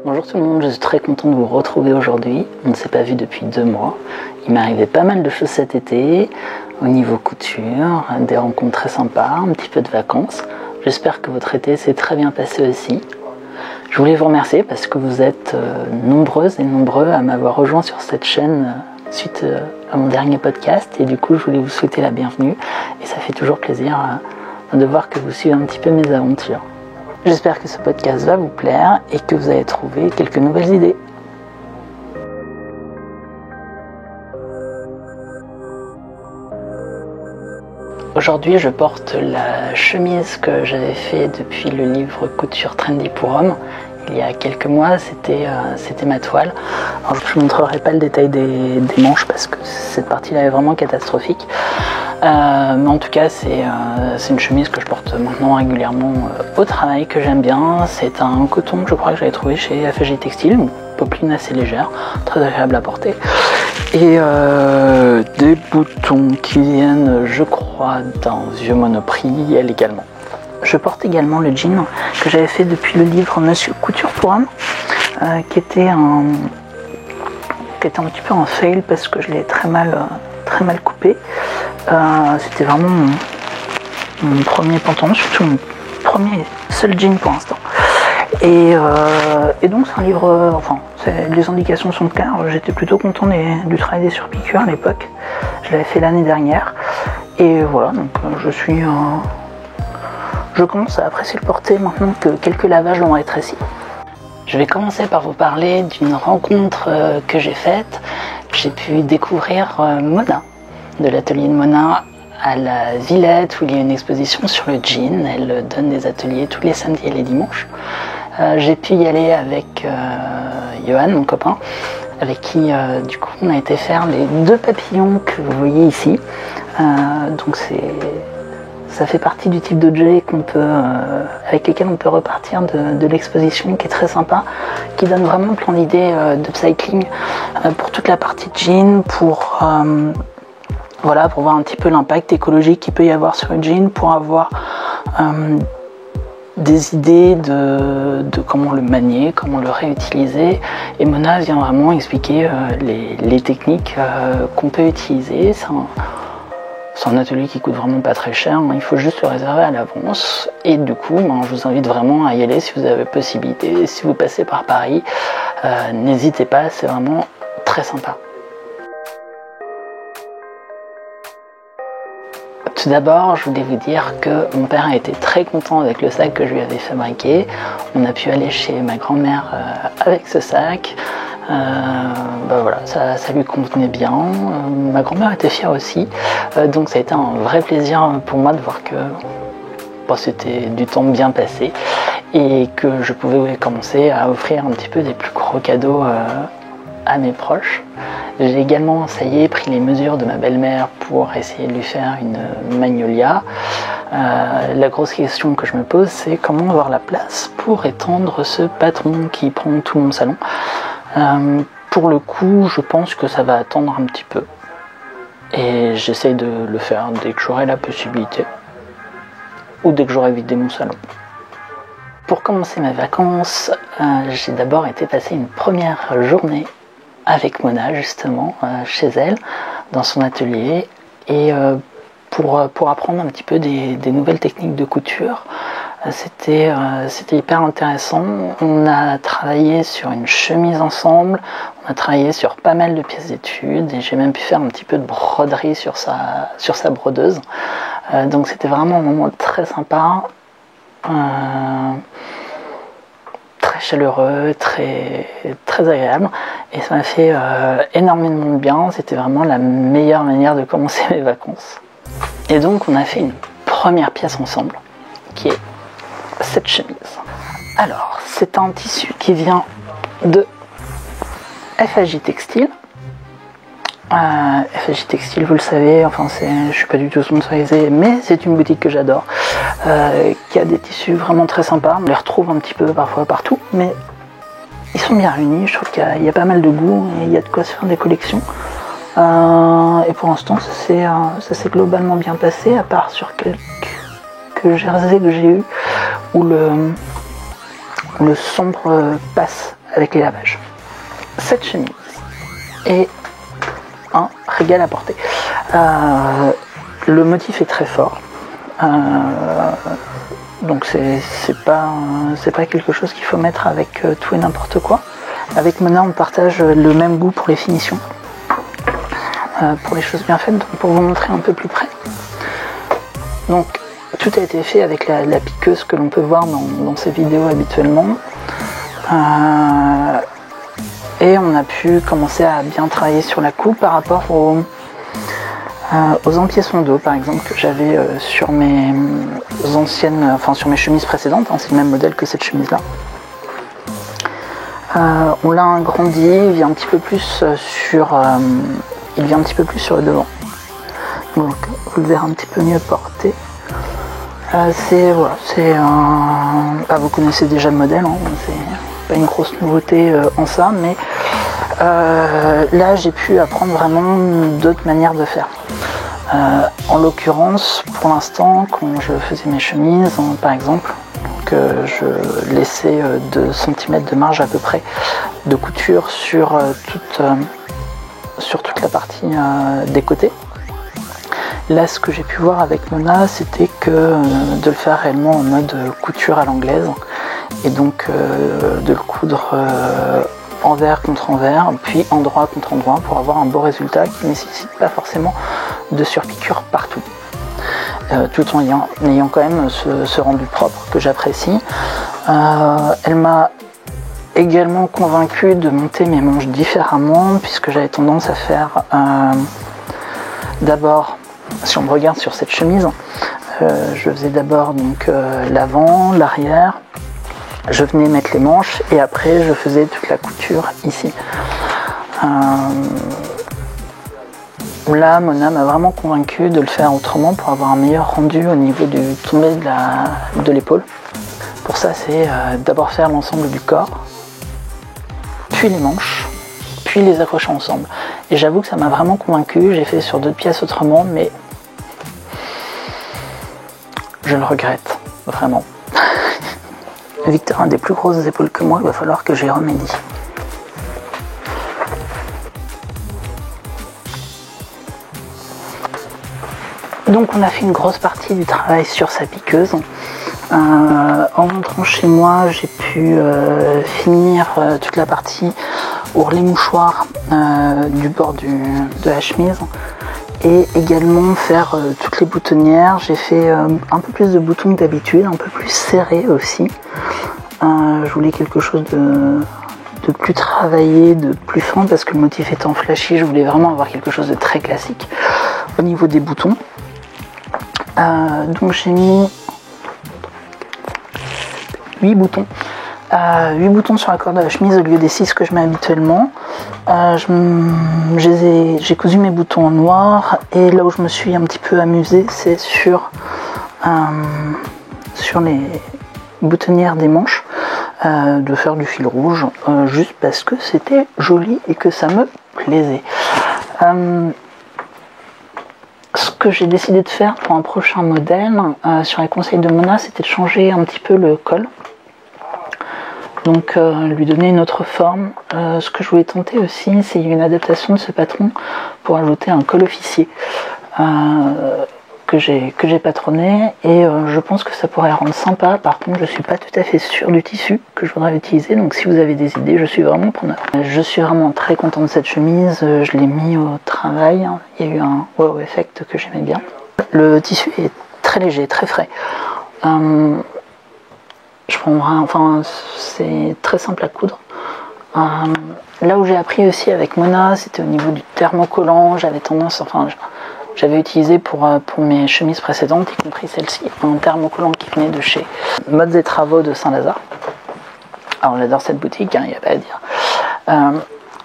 Bonjour tout le monde, je suis très content de vous retrouver aujourd'hui. On ne s'est pas vu depuis 2 mois. Il m'est arrivé pas mal de choses cet été, au niveau couture, des rencontres très sympas, un petit peu de vacances. J'espère que votre été s'est très bien passé aussi. Je voulais vous remercier parce que vous êtes nombreuses et nombreux à m'avoir rejoint sur cette chaîne suite à mon dernier podcast. Et du coup, je voulais vous souhaiter la bienvenue. Et ça fait toujours plaisir de voir que vous suivez un petit peu mes aventures. J'espère que ce podcast va vous plaire et que vous allez trouver quelques nouvelles idées. Aujourd'hui, je porte la chemise que j'avais fait depuis le livre Couture Trendy pour hommes. Il y a quelques mois, c'était ma toile. Alors, je ne montrerai pas le détail des manches parce que cette partie-là est vraiment catastrophique. Mais en tout cas, c'est une chemise que je porte maintenant régulièrement au travail, que j'aime bien. C'est un coton que je crois que j'avais trouvé chez FG Textile, une popeline assez légère, très agréable à porter. Et des boutons qui viennent, je crois, d'un vieux Monoprix, elle également. Je porte également le jean que j'avais fait depuis le livre Monsieur Couture pour hommes, qui était un petit peu un fail parce que je l'ai très mal coupé. C'était vraiment mon premier pantalon, surtout mon premier seul jean pour l'instant. Et donc c'est un livre, les indications sont claires. J'étais plutôt content du travail des surpiqûres à l'époque. Je l'avais fait l'année dernière. Et voilà, donc je commence à apprécier le porter maintenant que quelques lavages l'ont rétréci. Je vais commencer par vous parler d'une rencontre que j'ai faite. J'ai pu découvrir Mona, de l'atelier de Mona à la Villette, où il y a une exposition sur le jean. Elle donne des ateliers tous les samedis et les dimanches. J'ai pu y aller avec Johan, mon copain, avec qui du coup on a été faire les 2 papillons que vous voyez ici. Donc ça fait partie du type d'objet avec lesquels on peut repartir de l'exposition, qui est très sympa, qui donne vraiment plein d'idées d'upcycling pour toute la partie jean, pour voir un petit peu l'impact écologique qu'il peut y avoir sur le jean, pour avoir des idées de comment le manier, comment le réutiliser. Et Mona vient vraiment expliquer les techniques qu'on peut utiliser. C'est un atelier qui coûte vraiment pas très cher, il faut juste le réserver à l'avance. Et du coup, je vous invite vraiment à y aller si vous avez possibilité. Si vous passez par Paris, n'hésitez pas, c'est vraiment très sympa. Tout d'abord, je voulais vous dire que mon père a été très content avec le sac que je lui avais fabriqué. On a pu aller chez ma grand-mère avec ce sac. Ça lui convenait bien. Ma grand-mère était fière aussi. Donc ça a été un vrai plaisir pour moi de voir que c'était du temps bien passé et que je pouvais commencer à offrir un petit peu des plus gros cadeaux à mes proches. J'ai également, pris les mesures de ma belle-mère pour essayer de lui faire une magnolia. La grosse question que je me pose, c'est comment avoir la place pour étendre ce patron qui prend tout mon salon. Pour le coup, je pense que ça va attendre un petit peu. Et j'essaye de le faire dès que j'aurai la possibilité. Ou dès que j'aurai vidé mon salon. Pour commencer mes vacances, j'ai d'abord été passer une première journée avec Mona, justement, chez elle, dans son atelier, et pour apprendre un petit peu des nouvelles techniques de couture. C'était hyper intéressant. On a travaillé sur une chemise ensemble, on a travaillé sur pas mal de pièces d'études, et j'ai même pu faire un petit peu de broderie sur sa brodeuse. Donc c'était vraiment un moment très sympa. Très chaleureux, très agréable, et ça m'a fait énormément de bien. C'était vraiment la meilleure manière de commencer mes vacances. Et donc on a fait une première pièce ensemble, qui est cette chemise. Alors, c'est un tissu qui vient de FG Textile. FG Textile, vous le savez, je suis pas du tout sponsorisé, mais c'est une boutique que j'adore, qui a des tissus vraiment très sympas. On les retrouve un petit peu parfois partout, mais ils sont bien réunis. Je trouve qu'il y a pas mal de goût et il y a de quoi se faire des collections. Et pour l'instant, ça s'est globalement bien passé, à part sur quelques jerseys que j'ai eu où le sombre passe avec les lavages. Cette chemise est un régal à porter. Le motif est très fort. Donc c'est pas quelque chose qu'il faut mettre avec tout et n'importe quoi. Avec Mona, on partage le même goût pour les finitions, pour les choses bien faites. Donc pour vous montrer un peu plus près. Donc tout a été fait avec la piqueuse que l'on peut voir dans ces vidéos habituellement. Et on a pu commencer à bien travailler sur la coupe par rapport aux empièssons d'eau, par exemple, que j'avais sur mes anciennes, enfin sur mes chemises précédentes, hein, c'est le même modèle que cette chemise-là. On l'a agrandi, il vient un petit peu plus sur le devant. Donc vous le verrez un petit peu mieux porté. Vous connaissez déjà le modèle, hein, c'est pas une grosse nouveauté en ça, mais là j'ai pu apprendre vraiment d'autres manières de faire. En l'occurrence, pour l'instant, quand je faisais mes chemises, par exemple, que je laissais 2 cm de marge à peu près de couture sur toute la partie des côtés. Là, ce que j'ai pu voir avec Mona, c'était que de le faire réellement en mode couture à l'anglaise, et donc de le coudre envers contre envers, puis endroit contre endroit, pour avoir un beau résultat qui ne nécessite pas forcément de surpiqûre partout. Tout en ayant quand même ce rendu propre que j'apprécie. Elle m'a également convaincu de monter mes manches différemment, puisque j'avais tendance à faire d'abord, si on me regarde sur cette chemise, je faisais d'abord donc l'avant, l'arrière, je venais mettre les manches et après je faisais toute la couture ici. Là, Mona m'a vraiment convaincu de le faire autrement pour avoir un meilleur rendu au niveau du tombé de l'épaule. Pour ça, c'est d'abord faire l'ensemble du corps, puis les manches, puis les accrocher ensemble. Et j'avoue que ça m'a vraiment convaincu. J'ai fait sur d'autres pièces autrement, mais je le regrette, vraiment. Victor a des plus grosses épaules que moi, il va falloir que j'y remédie. Donc on a fait une grosse partie du travail sur sa piqueuse. En rentrant chez moi, j'ai pu finir toute la partie ourlet mouchoir du bord de la chemise et également faire toutes les boutonnières. J'ai fait un peu plus de boutons que d'habitude, un peu plus serré aussi. Je voulais quelque chose de plus travaillé, de plus fin, parce que le motif étant flashy, je voulais vraiment avoir quelque chose de très classique au niveau des boutons. Donc j'ai mis 8 boutons. 8 boutons sur la corde de la chemise au lieu des 6 que je mets habituellement. J'ai cousu mes boutons en noir, et là où je me suis un petit peu amusée, c'est sur les boutonnières des manches, de faire du fil rouge, juste parce que c'était joli et que ça me plaisait. Ce que j'ai décidé de faire pour un prochain modèle, sur les conseils de Mona, c'était de changer un petit peu le col. Donc lui donner une autre forme. Ce que je voulais tenter aussi, c'est une adaptation de ce patron pour ajouter un col officier que j'ai patronné, et je pense que ça pourrait rendre sympa. Par contre, je suis pas tout à fait sûre du tissu que je voudrais utiliser, donc si vous avez des idées, je suis vraiment preneur. Je suis vraiment très contente de cette chemise, je l'ai mis au travail, il y a eu un wow effect que j'aimais bien. Le tissu est très léger, très frais. C'est très simple à coudre. Là où j'ai appris aussi avec Mona, c'était au niveau du thermocollant. J'avais utilisé pour mes chemises précédentes, y compris celle-ci, un thermocollant qui venait de chez Modes et Travaux de Saint-Lazare. Alors j'adore cette boutique, il n'y a pas à dire.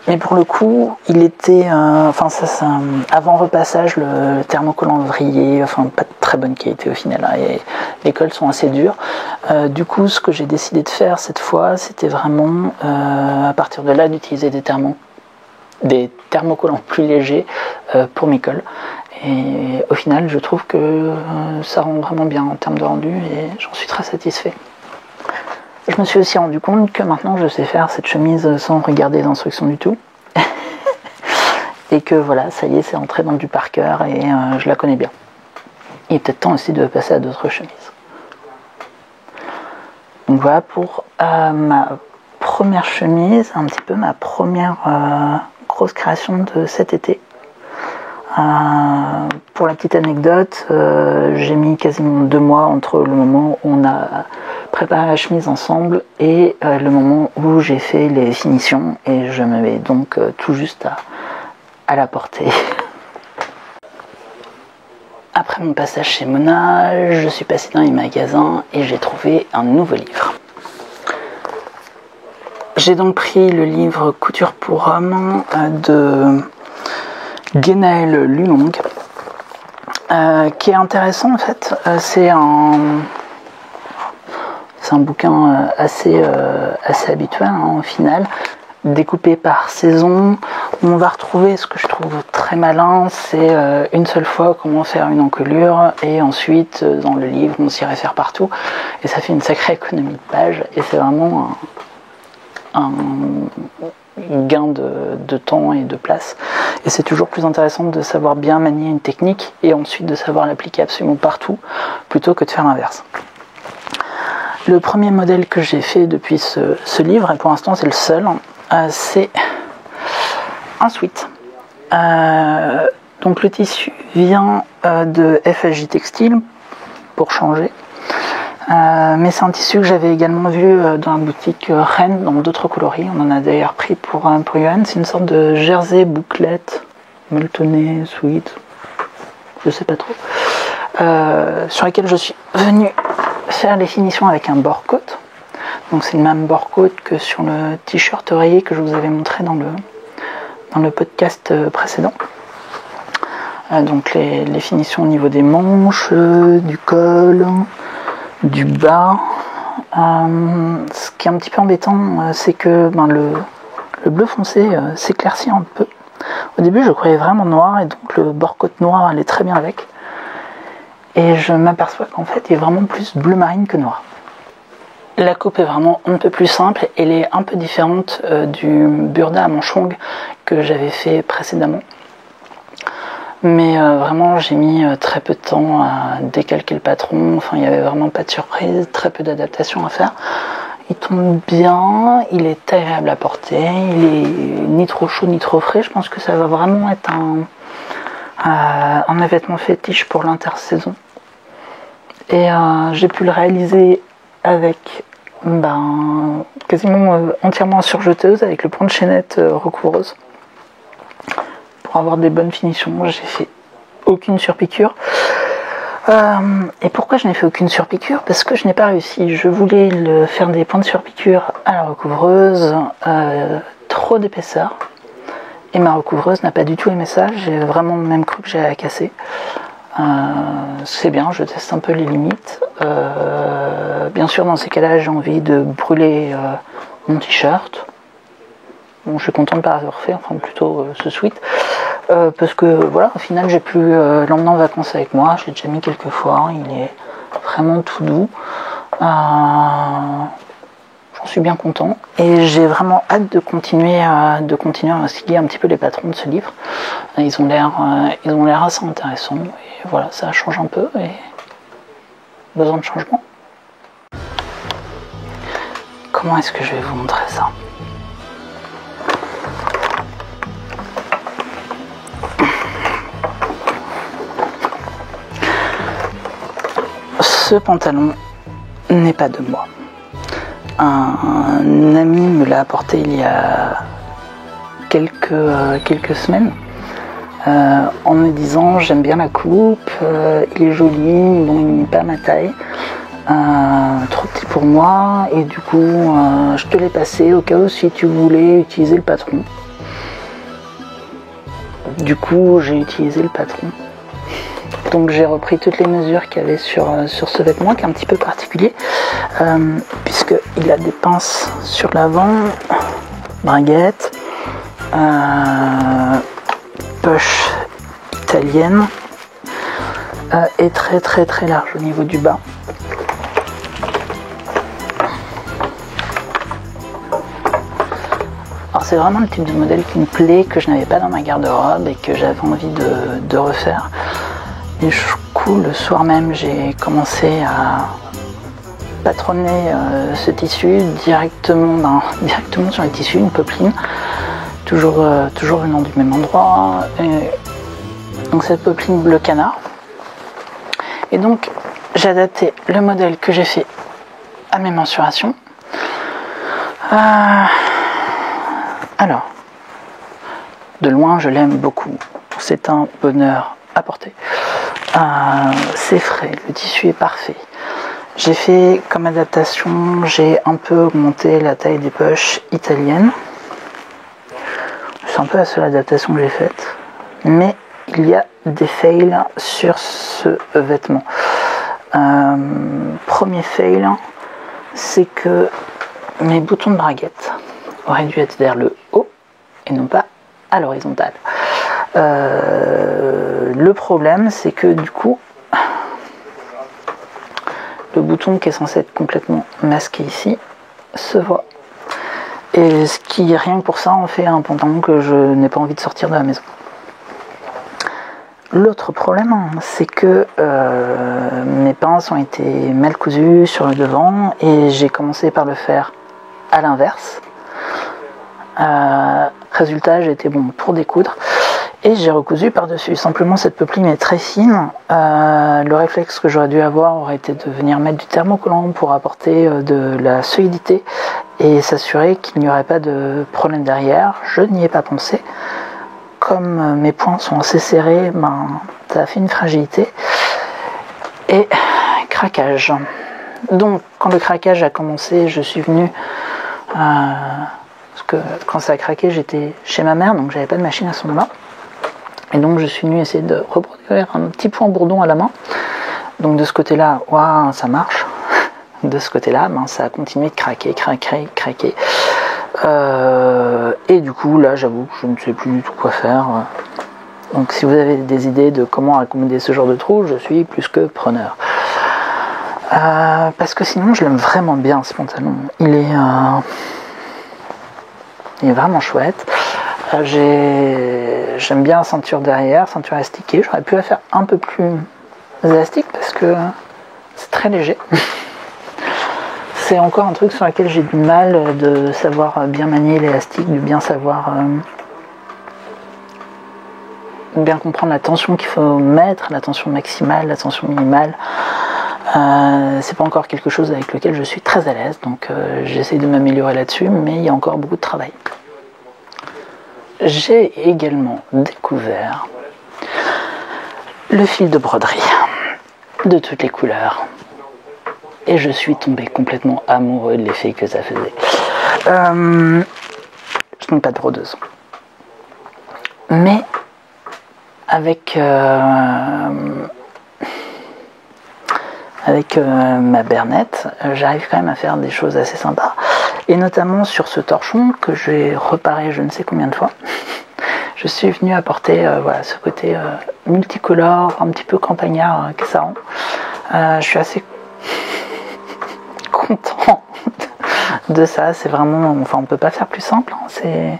Mais pour le coup, il était, avant repassage, le thermocollant vrillé, pas de très bonne qualité au final, hein, et les cols sont assez durs. Du coup, ce que j'ai décidé de faire cette fois, c'était vraiment, à partir de là, d'utiliser des thermocollants plus légers pour mes cols. Et au final, je trouve que ça rend vraiment bien en termes de rendu, et j'en suis très satisfait. Je me suis aussi rendu compte que maintenant je sais faire cette chemise sans regarder les instructions du tout. Et que voilà, ça y est, c'est entré dans du par cœur et je la connais bien. Il est peut-être temps aussi de passer à d'autres chemises. Donc voilà pour ma première chemise, un petit peu ma première grosse création de cet été. Pour la petite anecdote, j'ai mis quasiment 2 mois entre le moment où on a préparé la chemise ensemble et le moment où j'ai fait les finitions, et je me mets donc tout juste à la porter. Après mon passage chez Mona, je suis passée dans les magasins et j'ai trouvé un nouveau livre. J'ai donc pris le livre Couture pour hommes de Gwenaëlle Lulong, qui est intéressant en fait. C'est un bouquin assez habituel au final, découpé par saison. On va retrouver ce que je trouve très malin, c'est une seule fois comment faire une encolure, et ensuite dans le livre on s'y réfère partout, et ça fait une sacrée économie de pages, et c'est vraiment un gain de temps et de place, et c'est toujours plus intéressant de savoir bien manier une technique et ensuite de savoir l'appliquer absolument partout plutôt que de faire l'inverse. Le premier modèle que j'ai fait depuis ce livre, et pour l'instant c'est le seul, c'est un sweat. Donc le tissu vient de FSJ Textile, pour changer. Mais c'est un tissu que j'avais également vu dans la boutique Rennes, dans d'autres coloris. On en a d'ailleurs pris pour Johan. C'est une sorte de jersey bouclette, molletonné, sweat, je sais pas trop, sur laquelle je suis venue faire les finitions avec un bord côte. Donc c'est le même bord côte que sur le t-shirt rayé que je vous avais montré dans le podcast précédent. Donc les finitions au niveau des manches, du col, du bas. Ce qui est un petit peu embêtant, c'est que le bleu foncé s'éclaircit un peu. Au début je croyais vraiment noir, et donc le bord côte noir allait très bien avec. Et je m'aperçois qu'en fait il est vraiment plus bleu marine que noir. La coupe est vraiment un peu plus simple, elle est un peu différente du burda à manches longues que j'avais fait précédemment. Mais vraiment j'ai mis très peu de temps à décalquer le patron, enfin il n'y avait vraiment pas de surprise, très peu d'adaptation à faire. Il tombe bien, il est agréable à porter, il est ni trop chaud ni trop frais. Je pense que ça va vraiment être un vêtement fétiche pour l'intersaison. Et j'ai pu le réaliser avec quasiment entièrement surjeteuse, avec le point de chaînette recouvreuse. Pour avoir des bonnes finitions, j'ai fait aucune surpiqûre. Et pourquoi je n'ai fait aucune surpiqûre? Parce que je n'ai pas réussi. Je voulais faire des points de surpiqûre à la recouvreuse, trop d'épaisseur, et ma recouvreuse n'a pas du tout aimé ça. J'ai vraiment même cru que j'allais la casser. C'est bien, je teste un peu les limites. Bien sûr, dans ces cas-là, j'ai envie de brûler mon t-shirt. Bon, je suis content de ne pas avoir fait, enfin plutôt ce sweat, parce que voilà, au final j'ai pu l'emmener en vacances avec moi. J'ai déjà mis quelques fois, il est vraiment tout doux. J'en suis bien content, et j'ai vraiment hâte de continuer à investiguer un petit peu les patrons de ce livre. Ils ont l'air assez intéressants, et voilà, ça change un peu, et besoin de changement. Comment est-ce que je vais vous montrer ça? Ce pantalon n'est pas de moi. Un ami me l'a apporté il y a quelques semaines, en me disant j'aime bien la coupe, il est joli, bon il n'est pas à ma taille, trop petit pour moi, et du coup je te l'ai passé au cas où si tu voulais utiliser le patron. Du coup j'ai utilisé le patron. Donc j'ai repris toutes les mesures qu'il y avait sur ce vêtement, qui est un petit peu particulier, puisqu'il a des pinces sur l'avant, braguette, poche italienne, et très très très large au niveau du bas. c'est vraiment le type de modèle qui me plaît, que je n'avais pas dans ma garde-robe et que j'avais envie de refaire. Et du coup, le soir même, j'ai commencé à patronner ce tissu directement sur le tissu, une popeline, toujours venant du même endroit. Et donc cette popeline bleu canard. Et donc j'ai adapté le modèle que j'ai fait à mes mensurations. Alors, de loin, je l'aime beaucoup. C'est un bonheur à porter. C'est frais, le tissu est parfait. J'ai fait comme adaptation, j'ai un peu augmenté la taille des poches italiennes. C'est un peu la seule adaptation que j'ai faite. Mais il y a des fails sur ce vêtement. Premier fail, c'est que mes boutons de braguette auraient dû être vers le haut et non pas à l'horizontale. Le problème, c'est que du coup, le bouton qui est censé être complètement masqué ici se voit. Et ce qui, rien que pour ça, en fait un pantalon que je n'ai pas envie de sortir de la maison. L'autre problème, c'est que mes pinces ont été mal cousues sur le devant et j'ai commencé par le faire à l'inverse. Résultat, j'ai été bon pour découdre et j'ai recousu par-dessus. Simplement, cette popeline est très fine. Le réflexe que j'aurais dû avoir aurait été de venir mettre du thermocollant pour apporter de la solidité et s'assurer qu'il n'y aurait pas de problème derrière. Je n'y ai pas pensé. Comme mes poings sont assez serrés, ça a fait une fragilité et craquage. Donc quand le craquage a commencé, je suis venue parce que quand ça a craqué, j'étais chez ma mère, donc j'avais pas de machine à ce moment-là. Et donc je suis venue essayer de reproduire un petit point bourdon à la main. Donc de ce côté-là, waouh, ça marche. De ce côté-là, ça a continué de craquer. Et du coup là j'avoue que je ne sais plus du tout quoi faire. Donc si vous avez des idées de comment accommoder ce genre de trou, je suis plus que preneur. Parce que sinon je l'aime vraiment bien ce pantalon. Il est vraiment chouette. J'aime bien la ceinture derrière, ceinture élastiquée. J'aurais pu la faire un peu plus élastique parce que c'est très léger. C'est encore un truc sur lequel j'ai du mal de savoir bien manier l'élastique, de bien savoir bien comprendre la tension qu'il faut mettre, la tension maximale, la tension minimale. C'est pas encore quelque chose avec lequel je suis très à l'aise, donc j'essaie de m'améliorer là-dessus, mais il y a encore beaucoup de travail. J'ai également découvert le fil de broderie de toutes les couleurs. Et je suis tombé complètement amoureux de l'effet que ça faisait. Je n'ai pas de brodeuse. Mais avec ma Bernette, j'arrive quand même à faire des choses assez sympas. Et notamment sur ce torchon que j'ai reparé je ne sais combien de fois. Je suis venue apporter ce côté multicolore, un petit peu campagnard que ça rend. Je suis assez content de ça. C'est vraiment, on peut pas faire plus simple. C'est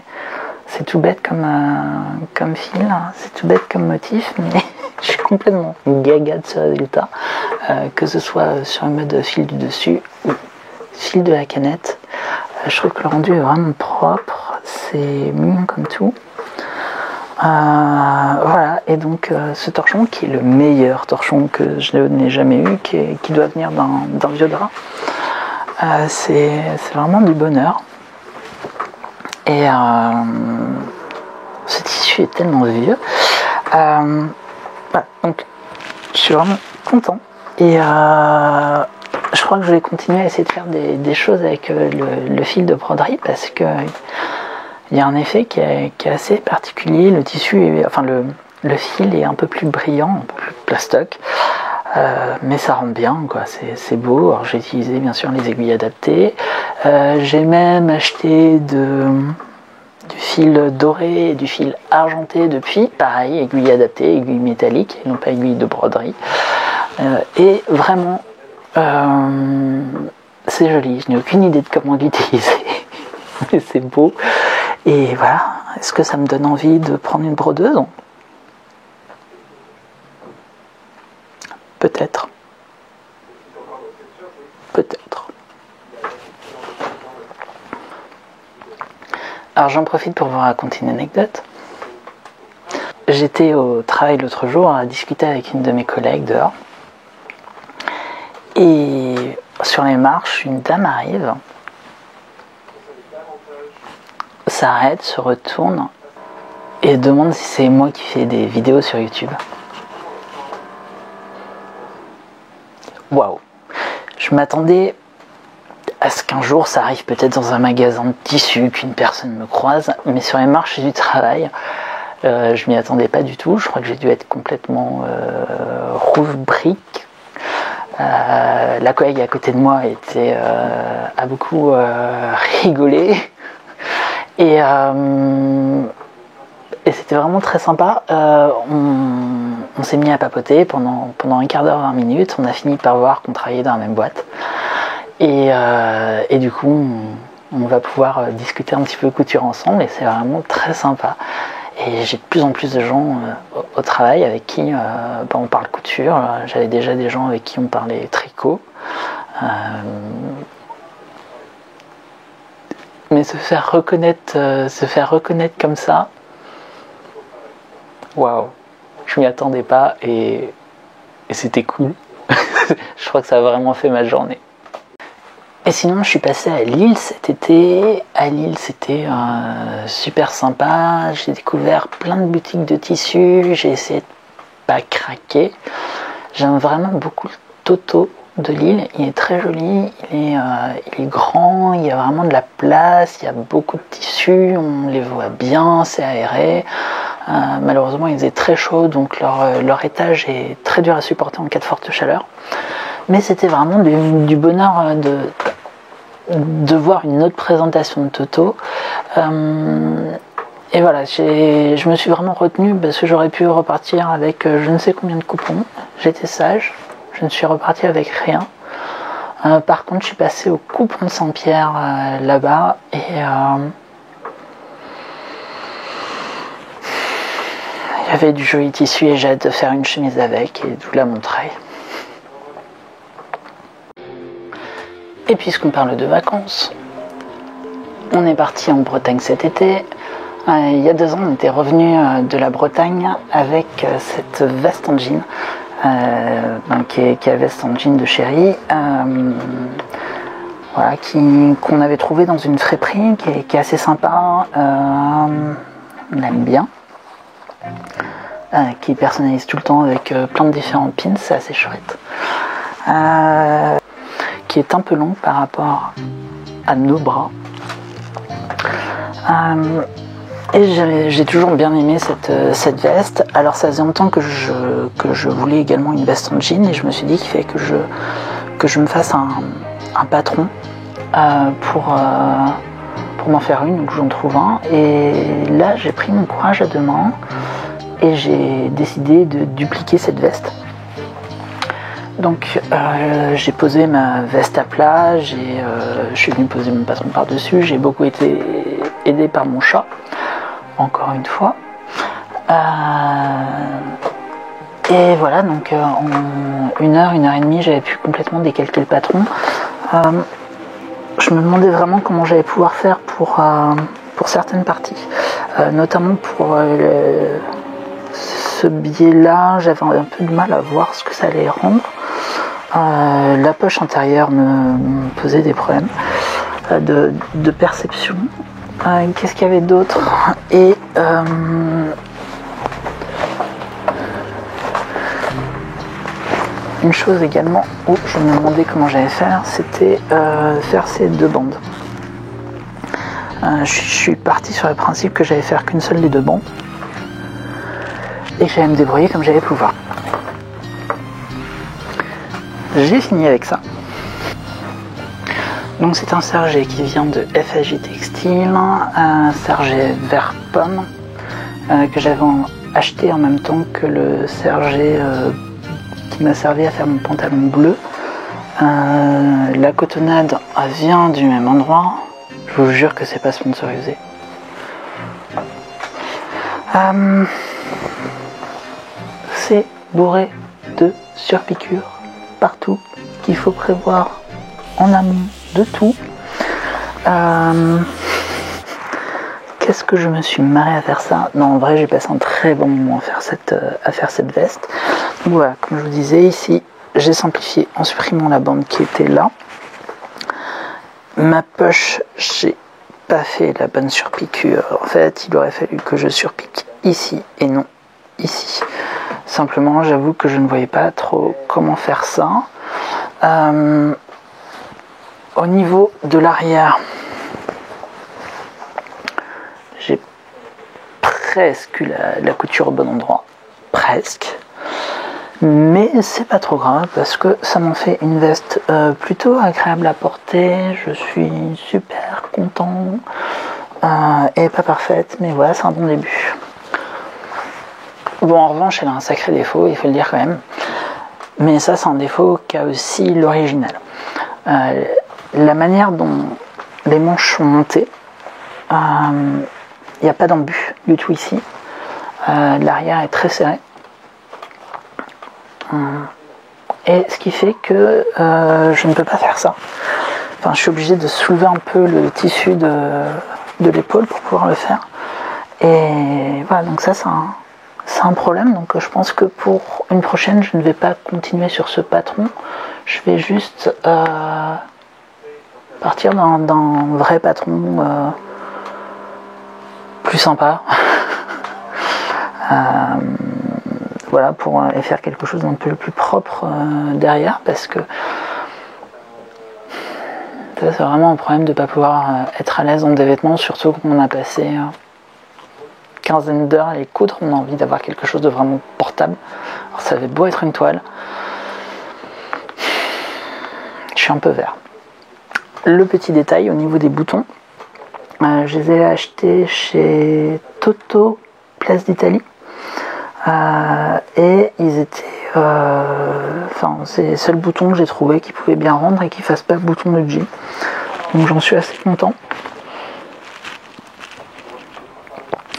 tout bête comme fil, c'est tout bête comme motif, mais je suis complètement gaga de ce résultat, que ce soit sur le mode fil du dessus ou fil de la canette. Je trouve que le rendu est vraiment propre, c'est mignon comme tout. Voilà, et donc ce torchon qui est le meilleur torchon que je n'ai jamais eu, qui doit venir d'un vieux drap, c'est vraiment du bonheur. Et ce tissu est tellement vieux. Voilà, donc je suis vraiment content. Et je crois que je vais continuer à essayer de faire des choses avec le fil de broderie parce que il y a un effet qui est assez particulier. Le tissu, le fil est un peu plus brillant, un peu plus plastoc. Mais ça rend bien, quoi. C'est beau. Alors j'ai utilisé bien sûr les aiguilles adaptées. J'ai même acheté du fil doré et du fil argenté depuis. Pareil, aiguilles adaptées, aiguilles métalliques et non pas aiguilles de broderie. Et vraiment, c'est joli. Je n'ai aucune idée de comment l'utiliser, mais c'est beau. Et voilà, est-ce que ça me donne envie de prendre une brodeuse? Peut-être. Peut-être. Alors j'en profite pour vous raconter une anecdote. J'étais au travail l'autre jour à discuter avec une de mes collègues dehors. Et sur les marches, une dame arrive, s'arrête, se retourne et demande si c'est moi qui fais des vidéos sur YouTube. Waouh! Je m'attendais à ce qu'un jour ça arrive peut-être dans un magasin de tissus, qu'une personne me croise, mais sur les marches du travail, je m'y attendais pas du tout. Je crois que j'ai dû être complètement rouge brique. La collègue à côté de moi a beaucoup rigolé et c'était vraiment très sympa. On s'est mis à papoter pendant un quart d'heure, 20 minutes. On a fini par voir qu'on travaillait dans la même boîte et du coup on va pouvoir discuter un petit peu couture ensemble et c'est vraiment très sympa. Et j'ai de plus en plus de gens au travail avec qui on parle couture. J'avais déjà des gens avec qui on parlait tricot. Mais se faire reconnaître comme ça, waouh, je m'y attendais pas et c'était cool. Je crois que ça a vraiment fait ma journée. Et sinon, je suis passé à Lille cet été. À Lille, c'était super sympa. J'ai découvert plein de boutiques de tissus. J'ai essayé de pas craquer. J'aime vraiment beaucoup le Toto de Lille. Il est très joli. Il est grand. Il y a vraiment de la place. Il y a beaucoup de tissus. On les voit bien. C'est aéré. Malheureusement, il faisait très chaud, donc leur étage est très dur à supporter en cas de forte chaleur. Mais c'était vraiment du bonheur de voir une autre présentation de Toto. Et voilà, je me suis vraiment retenue parce que j'aurais pu repartir avec je ne sais combien de coupons. J'étais sage, je ne suis reparti avec rien. Par contre, je suis passé au coupon de Saint-Pierre là-bas et il y avait du joli tissu et j'ai hâte de faire une chemise avec et de vous la montrer. Et puisqu'on parle de vacances, on est parti en Bretagne cet été. Il y a 2 ans, on était revenu de la Bretagne avec cette veste en jean, qui est la veste en jean de Chéri, voilà, qu'on avait trouvé dans une friperie qui est assez sympa. On aime bien. Qui personnalise tout le temps avec plein de différents pins, c'est assez chouette. Qui est un peu long par rapport à nos bras. Et j'ai toujours bien aimé cette veste. Alors ça faisait longtemps que je voulais également une veste en jean et je me suis dit qu'il fallait que je me fasse un patron pour m'en faire une, donc j'en trouve un. Et là j'ai pris mon courage à 2 mains et j'ai décidé de dupliquer cette veste. Donc j'ai posé ma veste à plat, je suis venu poser mon patron par-dessus, j'ai beaucoup été aidé par mon chat, encore une fois. Et voilà, donc en 1 heure, 1 heure et demie, j'avais pu complètement décalquer le patron. Je me demandais vraiment comment j'allais pouvoir faire pour certaines parties, notamment pour ce biais-là, j'avais un peu de mal à voir ce que ça allait rendre. La poche intérieure me posait des problèmes de perception. Qu'est-ce qu'il y avait d'autre? Et une chose également où je me demandais comment j'allais faire, c'était faire ces 2 bandes. Je suis parti sur le principe que j'allais faire qu'une seule des 2 bandes et que j'allais me débrouiller comme j'allais pouvoir. J'ai fini avec ça. Donc c'est un serget qui vient de FAJ Textile, un serget vert pomme que j'avais acheté en même temps que le serget qui m'a servi à faire mon pantalon bleu. La cotonnade vient du même endroit. Je vous jure que c'est pas sponsorisé. C'est bourré de surpiqûres partout, qu'il faut prévoir en amont de tout. Qu'est-ce que je me suis marrée à faire ça? Non, en vrai, j'ai passé un très bon moment à faire cette veste. Donc voilà, comme je vous disais, ici, j'ai simplifié en supprimant la bande qui était là. Ma poche, j'ai pas fait la bonne surpiqûre. En fait, il aurait fallu que je surpique ici et non ici. Simplement, j'avoue que je ne voyais pas trop comment faire ça. Au niveau de l'arrière, j'ai presque la couture au bon endroit. Presque. Mais c'est pas trop grave parce que ça m'en fait une veste plutôt agréable à porter. Je suis super content. Et pas parfaite, mais voilà, c'est un bon début. Bon, en revanche, elle a un sacré défaut, il faut le dire quand même. Mais ça, c'est un défaut qu'a aussi l'original. La manière dont les manches sont montées, il n'y a pas d'embut du tout ici. L'arrière est très serré. Et ce qui fait que je ne peux pas faire ça. Enfin, je suis obligé de soulever un peu le tissu de l'épaule pour pouvoir le faire. Et voilà, donc ça, c'est un problème. Donc je pense que pour une prochaine, je ne vais pas continuer sur ce patron. Je vais juste partir d'un vrai patron plus sympa. Voilà, pour aller faire quelque chose d'un peu plus propre derrière, parce que ça, c'est vraiment un problème de ne pas pouvoir être à l'aise dans des vêtements, surtout quand on a passé quinzaine d'heures à les coudre. On a envie d'avoir quelque chose de vraiment portable. Alors ça avait beau être une toile, je suis un peu vert. Le petit détail au niveau des boutons, je les ai achetés chez Toto, Place d'Italie. Et ils étaient c'est les seuls boutons que j'ai trouvé qui pouvaient bien rendre et qui fassent pas bouton de jean, donc j'en suis assez content.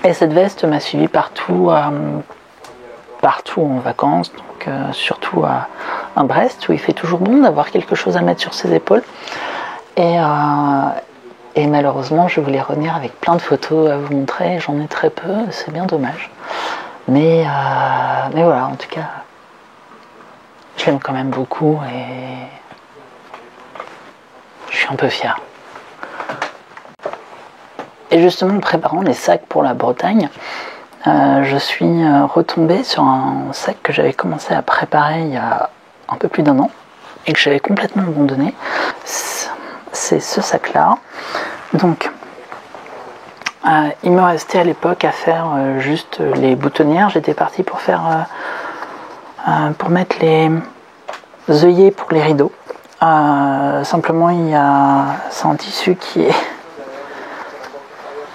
Et cette veste m'a suivi partout en vacances, donc surtout à Brest, où il fait toujours bon d'avoir quelque chose à mettre sur ses épaules. Et malheureusement, je voulais revenir avec plein de photos à vous montrer, j'en ai très peu, c'est bien dommage. Mais voilà, en tout cas, je l'aime quand même beaucoup et je suis un peu fier. Et justement, en préparant les sacs pour la Bretagne, je suis retombée sur un sac que j'avais commencé à préparer il y a un peu plus d'un an et que j'avais complètement abandonné. C'est ce sac-là. Donc, il me restait à l'époque à faire juste les boutonnières. J'étais partie pour faire pour mettre les œillets pour les rideaux. Simplement, c'est un tissu qui est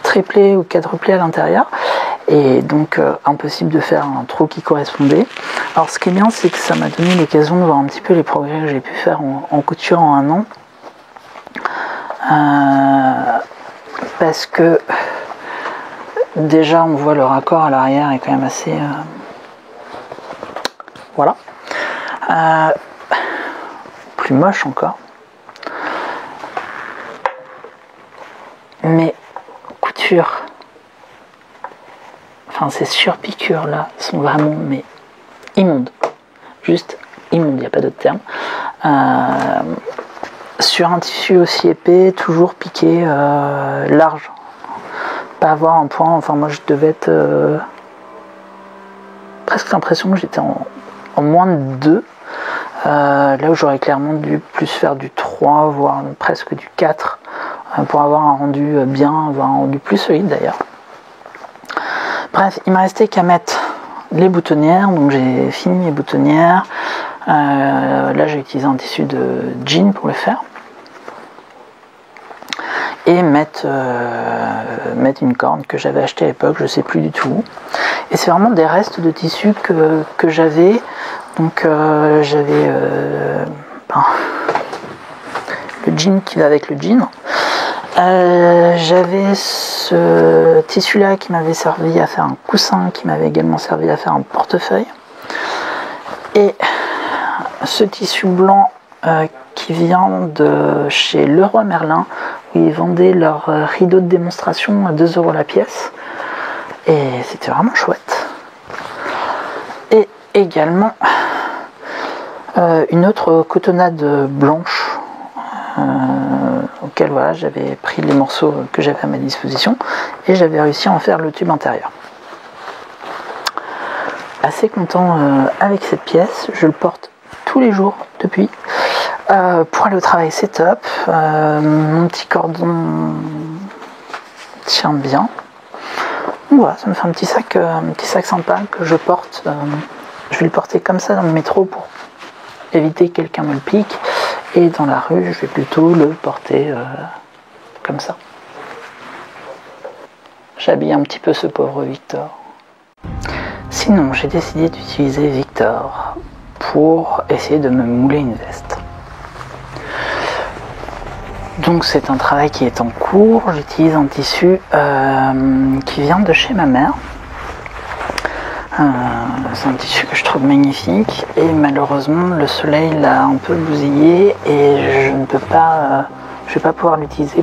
triplé ou quadruplé à l'intérieur et donc impossible de faire un trou qui correspondait. Alors ce qui est bien, c'est que ça m'a donné l'occasion de voir un petit peu les progrès que j'ai pu faire en couture en un an. Parce que déjà on voit le raccord à l'arrière est quand même assez voilà, plus moche encore, mais couture, enfin ces surpiqûres là sont vraiment mais immondes, juste immondes, il n'y a pas d'autre terme. Sur un tissu aussi épais, toujours piqué large, pas avoir un point, enfin moi je devais être presque l'impression que j'étais en moins de 2, là où j'aurais clairement dû plus faire du 3, voire presque du 4, pour avoir un rendu bien, avoir un rendu plus solide d'ailleurs. Bref, il m'a resté qu'à mettre les boutonnières, donc j'ai fini mes boutonnières. Là j'ai utilisé un tissu de jean pour le faire. Et mettre une corne que j'avais achetée à l'époque, je sais plus du tout. Et c'est vraiment des restes de tissu que j'avais. Donc j'avais le jean qui va avec le jean. J'avais ce tissu là qui m'avait servi à faire un coussin, qui m'avait également servi à faire un portefeuille, et ce tissu blanc qui vient de chez Leroy Merlin, où ils vendaient leurs rideaux de démonstration à 2 € la pièce, et c'était vraiment chouette. Et également une autre cotonnade blanche auquel voilà, j'avais pris les morceaux que j'avais à ma disposition et j'avais réussi à en faire le tube intérieur. Assez content avec cette pièce, je le porte tous les jours depuis. Pour aller au travail, c'est top. Mon petit cordon tient bien. Donc voilà, ça me fait un petit sac sympa que je porte. Je vais le porter comme ça dans le métro pour éviter que quelqu'un me le pique. Et dans la rue, je vais plutôt le porter comme ça. J'habille un petit peu ce pauvre Victor. Sinon, j'ai décidé d'utiliser Victor pour essayer de me mouler une veste. Donc c'est un travail qui est en cours. J'utilise un tissu qui vient de chez ma mère. C'est un tissu que je trouve magnifique et malheureusement le soleil l'a un peu bousillé et je ne peux pas, je vais pas pouvoir l'utiliser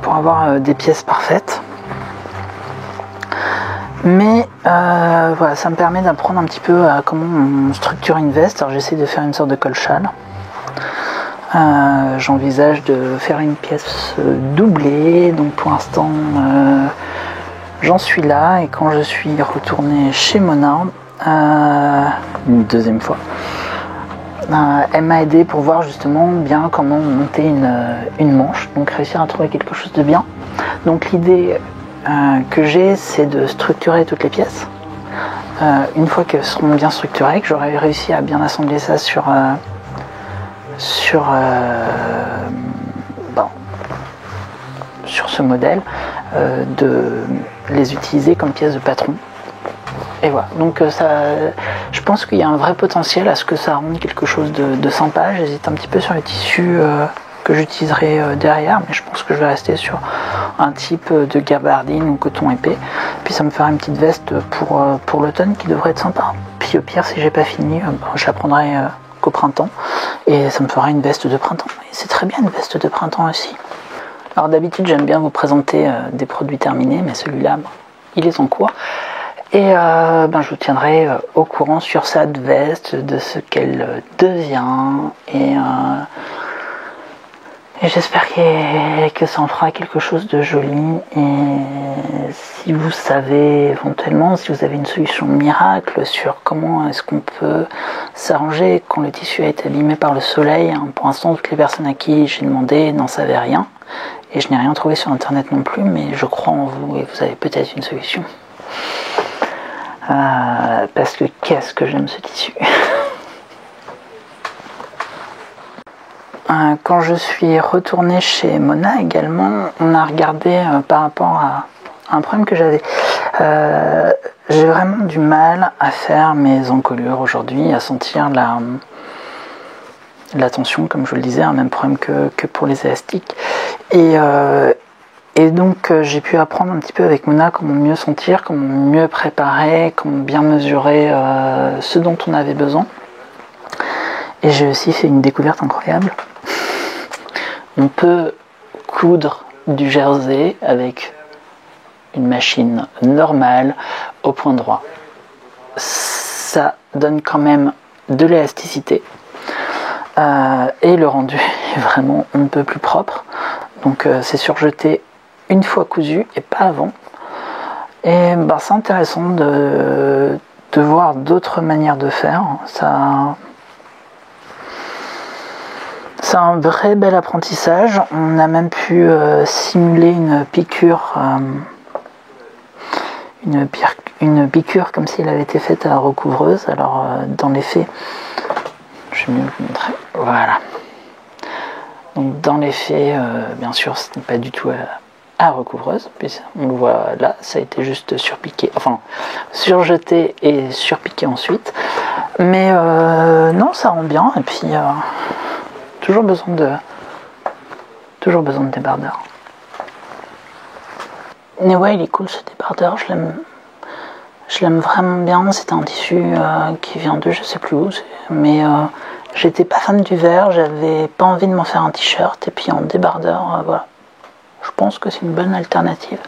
pour avoir des pièces parfaites. Mais voilà, ça me permet d'apprendre un petit peu à comment on structure une veste. Alors j'essaie de faire une sorte de col-châle. J'envisage de faire une pièce doublée, donc pour l'instant j'en suis là, et quand je suis retourné chez Mona une deuxième fois, elle m'a aidé pour voir justement bien comment monter une manche, donc réussir à trouver quelque chose de bien. Donc l'idée que j'ai, c'est de structurer toutes les pièces. Une fois qu'elles seront bien structurées, que j'aurai réussi à bien assembler ça sur ce modèle, de les utiliser comme pièces de patron. Et voilà, donc je pense qu'il y a un vrai potentiel à ce que ça rende quelque chose de sympa. J'hésite un petit peu sur les tissus que j'utiliserai derrière, mais je pense que je vais rester sur un type de gabardine ou coton épais. Puis ça me fera une petite veste pour l'automne qui devrait être sympa. Puis au pire, si j'ai pas fini, je la prendrai qu'au printemps et ça me fera une veste de printemps. Et c'est très bien une veste de printemps aussi. Alors d'habitude j'aime bien vous présenter des produits terminés, mais celui-là il est en cours et je vous tiendrai au courant sur cette veste, de ce qu'elle devient, et j'espère que ça en fera quelque chose de joli. Et si vous savez éventuellement, si vous avez une solution miracle sur comment est-ce qu'on peut s'arranger quand le tissu a été abîmé par le soleil, pour l'instant toutes les personnes à qui j'ai demandé n'en savaient rien. Et je n'ai rien trouvé sur internet non plus, mais je crois en vous et vous avez peut-être une solution. Parce que qu'est-ce que j'aime ce tissu. Quand je suis retournée chez Mona également, on a regardé par rapport à un problème que j'avais. J'ai vraiment du mal à faire mes encolures aujourd'hui, à sentir la tension, comme je vous le disais, un même problème que pour les élastiques. Et donc j'ai pu apprendre un petit peu avec Mona comment mieux sentir, comment mieux préparer, comment bien mesurer ce dont on avait besoin. Et j'ai aussi fait une découverte incroyable. On peut coudre du jersey avec une machine normale au point droit. Ça donne quand même de l'élasticité. Et le rendu est vraiment un peu plus propre. Donc c'est surjeté une fois cousu et pas avant. Et c'est intéressant de voir d'autres manières de faire. C'est un vrai bel apprentissage. On a même pu simuler une piqûre comme si elle avait été faite à la recouvreuse. Alors dans les faits, je vais mieux vous montrer. Voilà. Donc dans les faits, bien sûr, ce n'est pas du tout à recouvreuse. Puis on le voit là, ça a été juste surpiqué, enfin surjeté et surpiqué ensuite. Mais non, ça rend bien. Et puis toujours besoin toujours besoin de débardeur. Mais ouais, il est cool ce débardeur, je l'aime vraiment bien. C'est un tissu qui vient de je sais plus où, mais j'étais pas fan du vert, j'avais pas envie de m'en faire un t-shirt, et puis en débardeur, voilà. Je pense que c'est une bonne alternative.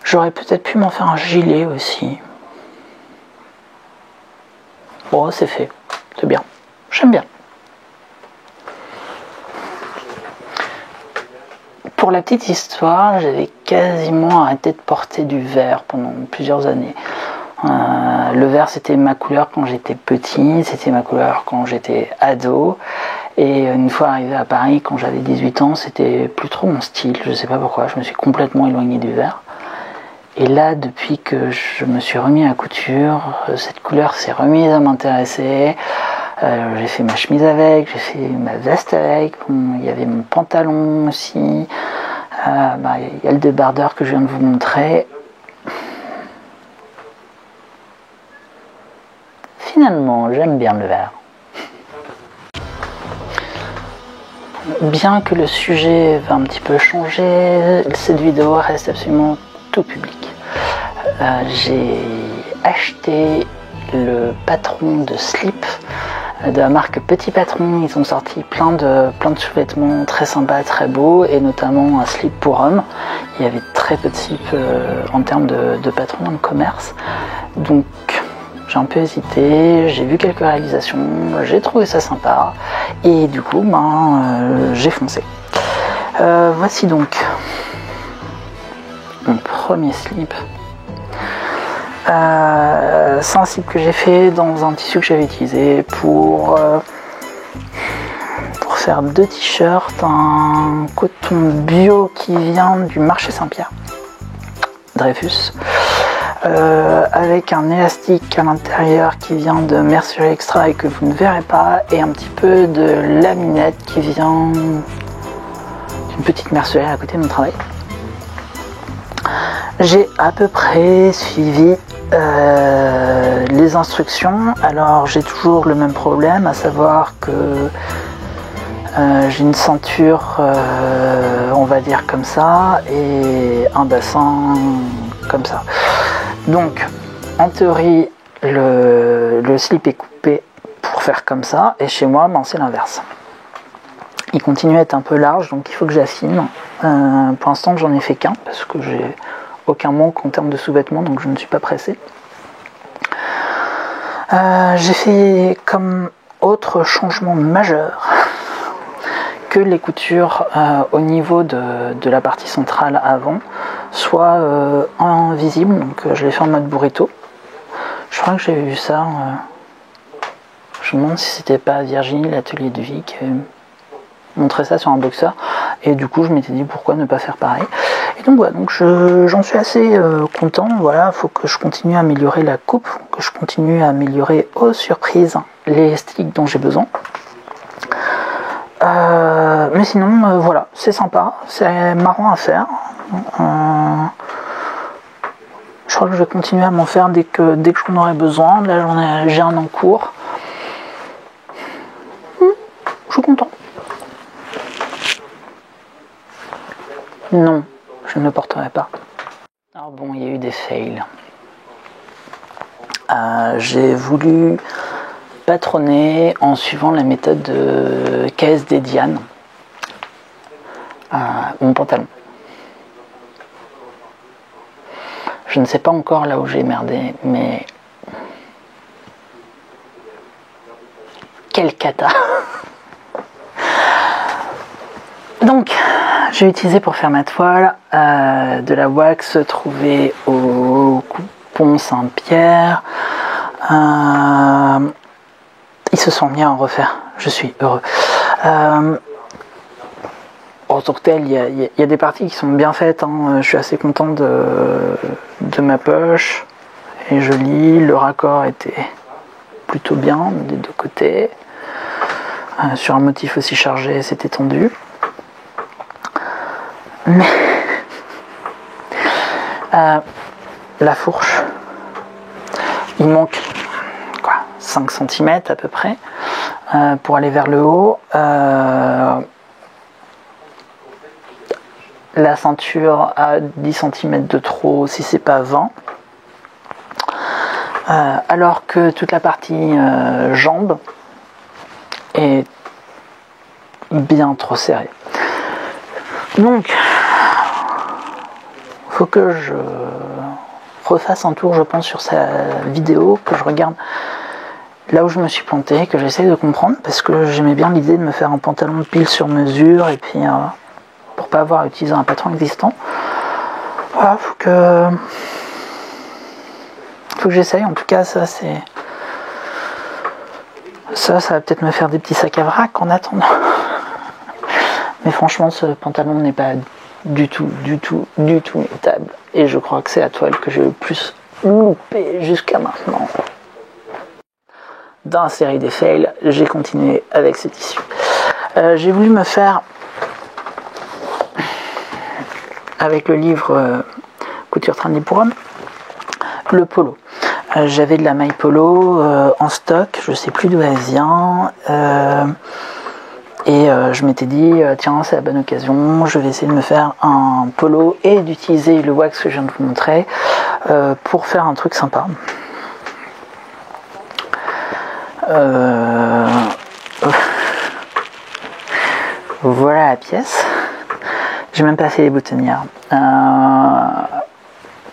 J'aurais peut-être pu m'en faire un gilet aussi. Bon, c'est fait, c'est bien, j'aime bien. Pour la petite histoire, j'avais quasiment arrêté de porter du vert pendant plusieurs années. Le vert, c'était ma couleur quand j'étais petit, c'était ma couleur quand j'étais ado. Et une fois arrivé à Paris, quand j'avais 18 ans, c'était plus trop mon style. Je sais pas pourquoi, je me suis complètement éloigné du vert. Et là, depuis que je me suis remis à couture, cette couleur s'est remise à m'intéresser. J'ai fait ma chemise avec, j'ai fait ma veste avec, il y avait mon pantalon aussi, il y a le débardeur que je viens de vous montrer. Finalement, j'aime bien le vert. Bien que le sujet va un petit peu changer, cette vidéo reste absolument tout public. J'ai acheté le patron de slip de la marque Petit Patron. Ils ont sorti plein de sous-vêtements très sympas, très beaux, et notamment un slip pour hommes. Il y avait très peu de slips en termes de patrons dans le commerce. Donc j'ai un peu hésité, j'ai vu quelques réalisations, j'ai trouvé ça sympa, et du coup j'ai foncé. Voici donc mon premier slip. C'est un slip que j'ai fait dans un tissu que j'avais utilisé pour faire 2 t-shirts, un coton bio qui vient du marché Saint-Pierre, Dreyfus, avec un élastique à l'intérieur qui vient de Mercerie Extra et que vous ne verrez pas, et un petit peu de laminette qui vient d'une petite mercerie à côté de mon travail. J'ai à peu près suivi les instructions. Alors j'ai toujours le même problème, à savoir que j'ai une ceinture on va dire comme ça, et un bassin comme ça. Donc en théorie le slip est coupé pour faire comme ça, et chez moi c'est l'inverse. Il continue à être un peu large, donc il faut que j'affine. Pour l'instant j'en ai fait qu'un parce que j'ai aucun manque en termes de sous-vêtements, donc je ne suis pas pressé. J'ai fait comme autre changement majeur que les coutures au niveau de la partie centrale avant soient invisibles, donc je l'ai fait en mode burrito. Je crois que j'ai vu ça, je me demande si c'était pas Virginie, l'atelier de vie, qui avait montré ça sur un boxeur, et du coup je m'étais dit pourquoi ne pas faire pareil. Et donc voilà, donc j'en suis assez content. Voilà, faut que je continue à améliorer la coupe, que je continue à améliorer aux surprises les sticks dont j'ai besoin. Mais sinon voilà, c'est sympa, c'est marrant à faire. Je crois que je vais continuer à m'en faire dès que j'en aurai besoin. Là j'ai un en cours. Je suis content. Non, je ne porterai pas. Alors bon, il y a eu des fails. J'ai voulu patronner en suivant la méthode de KSD Diane mon pantalon. Je ne sais pas encore là où j'ai merdé, mais quelle cata. Donc j'ai utilisé pour faire ma toile de la wax trouvée au Coupon Saint-Pierre. Ils se sont mis à en refaire, je suis heureux. En tant que tel, il y a des parties qui sont bien faites, hein. Je suis assez content de ma poche, et jolie. Le raccord était plutôt bien des deux côtés. Sur un motif aussi chargé, c'était tendu. Mais la fourche, il manque 5 cm à peu près pour aller vers le haut. la ceinture à 10 cm de trop si c'est pas 20. Alors que toute la partie jambe est bien trop serrée. Donc, faut que je refasse un tour, je pense, sur sa vidéo, que je regarde là où je me suis planté, que j'essaie de comprendre, parce que j'aimais bien l'idée de me faire un pantalon de pile sur mesure, et puis pour pas avoir à utiliser un patron existant. Voilà, faut que j'essaye. En tout cas, ça va peut-être me faire des petits sacs à vrac en attendant. Mais franchement, ce pantalon n'est pas du tout notable. Et je crois que c'est la toile que j'ai le plus loupé jusqu'à maintenant. Dans la série des fails, j'ai continué avec ce tissu. J'ai voulu me faire, avec le livre Couture Trendy pour hommes, le polo. J'avais de la maille polo en stock, je sais plus d'où elle vient. Et je m'étais dit, tiens, c'est la bonne occasion, je vais essayer de me faire un polo et d'utiliser le wax que je viens de vous montrer pour faire un truc sympa. Voilà la pièce. J'ai même pas fait les boutonnières.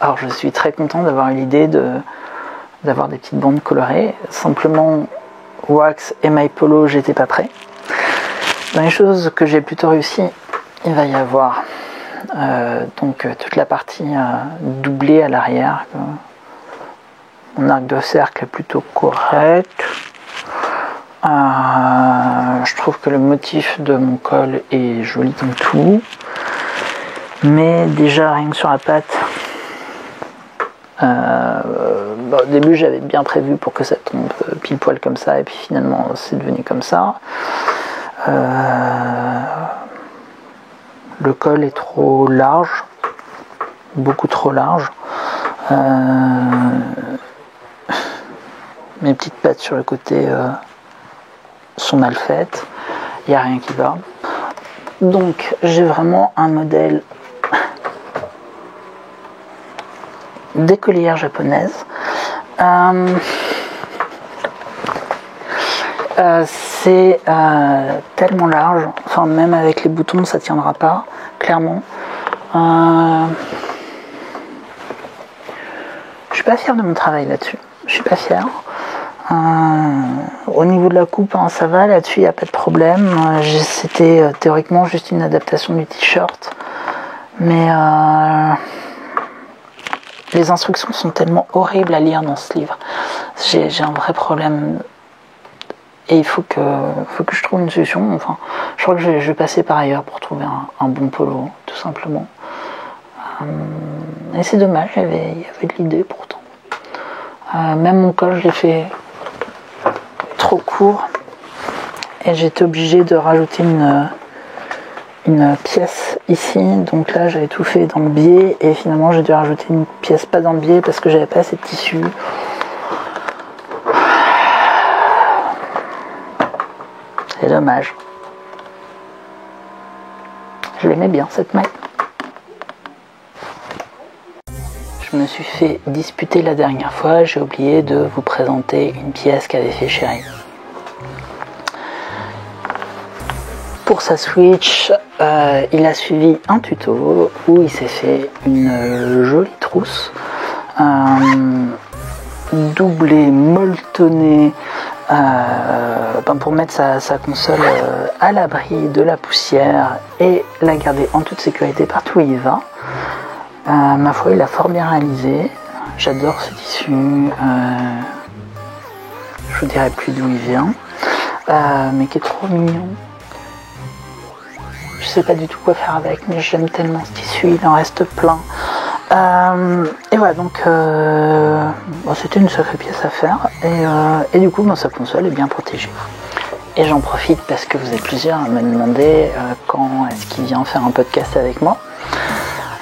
Alors je suis très content d'avoir eu l'idée d'avoir des petites bandes colorées. Simplement, wax et maille polo, j'étais pas prêt. Dans les choses que j'ai plutôt réussi, il va y avoir donc toute la partie doublée à l'arrière. Mon arc de cercle est plutôt correct. Je trouve que le motif de mon col est joli dans tout. Mais déjà, rien que sur la patte, au début j'avais bien prévu pour que ça tombe pile poil comme ça, et puis finalement c'est devenu comme ça. Le col est trop large, beaucoup trop large. Mes petites pattes sur le côté sont mal faites, il n'y a rien qui va. Donc j'ai vraiment un modèle d'écolière japonaise. C'est tellement large, enfin même avec les boutons ça tiendra pas, clairement. Je suis pas fière de mon travail là-dessus, je suis pas fière. Au niveau de la coupe, hein, ça va, là-dessus il n'y a pas de problème. C'était théoriquement juste une adaptation du t-shirt, mais les instructions sont tellement horribles à lire dans ce livre. J'ai un vrai problème. Et il faut que je trouve une solution. Enfin, je crois que je vais passer par ailleurs pour trouver un bon polo, tout simplement. Et c'est dommage, il y avait de l'idée pourtant. Même mon col, je l'ai fait trop court. Et j'étais obligée de rajouter une pièce ici. Donc là, j'avais tout fait dans le biais. Et finalement, j'ai dû rajouter une pièce pas dans le biais parce que j'avais pas assez de tissu. C'est dommage. Je l'aimais bien cette maille. Je me suis fait disputer la dernière fois, j'ai oublié de vous présenter une pièce qu'avait fait Chéri. Pour sa Switch, il a suivi un tuto où il s'est fait une jolie trousse doublée, molletonnée, pour mettre sa console à l'abri de la poussière et la garder en toute sécurité partout où il va. Ma foi, il l'a fort bien réalisé. J'adore ce tissu. Je vous dirai plus d'où il vient, mais qui est trop mignon. Je sais pas du tout quoi faire avec, mais j'aime tellement ce tissu, il en reste plein. Et voilà, donc c'était une sacrée pièce à faire, et du coup sa console est bien protégée. Et j'en profite parce que vous êtes plusieurs à me demander quand est-ce qu'il vient faire un podcast avec moi.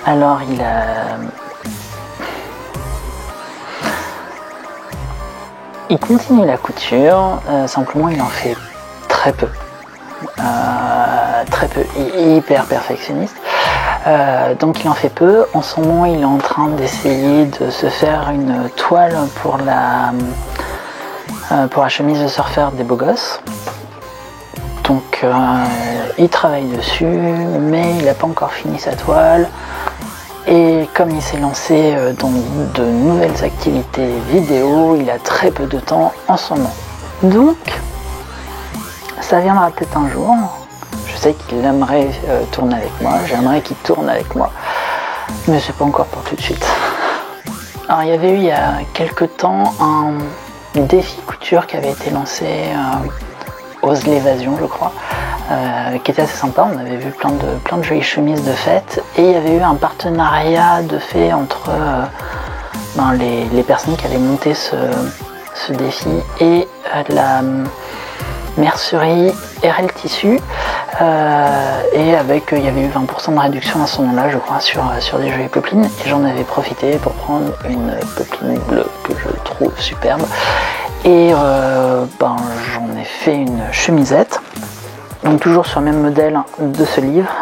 Alors il continue la couture, simplement il en fait très peu. Très peu, hyper perfectionniste. Donc il en fait peu. En ce moment il est en train d'essayer de se faire une toile pour la chemise de surfeur des beaux gosses. Donc il travaille dessus, mais il n'a pas encore fini sa toile. Et comme il s'est lancé dans de nouvelles activités vidéo, il a très peu de temps en ce moment. Donc ça viendra peut-être un jour. Je sais qu'il aimerait tourner avec moi, j'aimerais qu'il tourne avec moi, mais c'est pas encore pour tout de suite. Alors il y avait eu il y a quelques temps un défi couture qui avait été lancé, Ose l'évasion je crois, qui était assez sympa. On avait vu plein de jolies chemises de fête, et il y avait eu un partenariat de fait entre les personnes qui avaient monté ce défi et la mercerie RL Tissu, et avec il y avait eu 20% de réduction à ce moment-là je crois sur des jolies popelines, et j'en avais profité pour prendre une popeline bleue que je trouve superbe, et j'en ai fait une chemisette, donc toujours sur le même modèle de ce livre,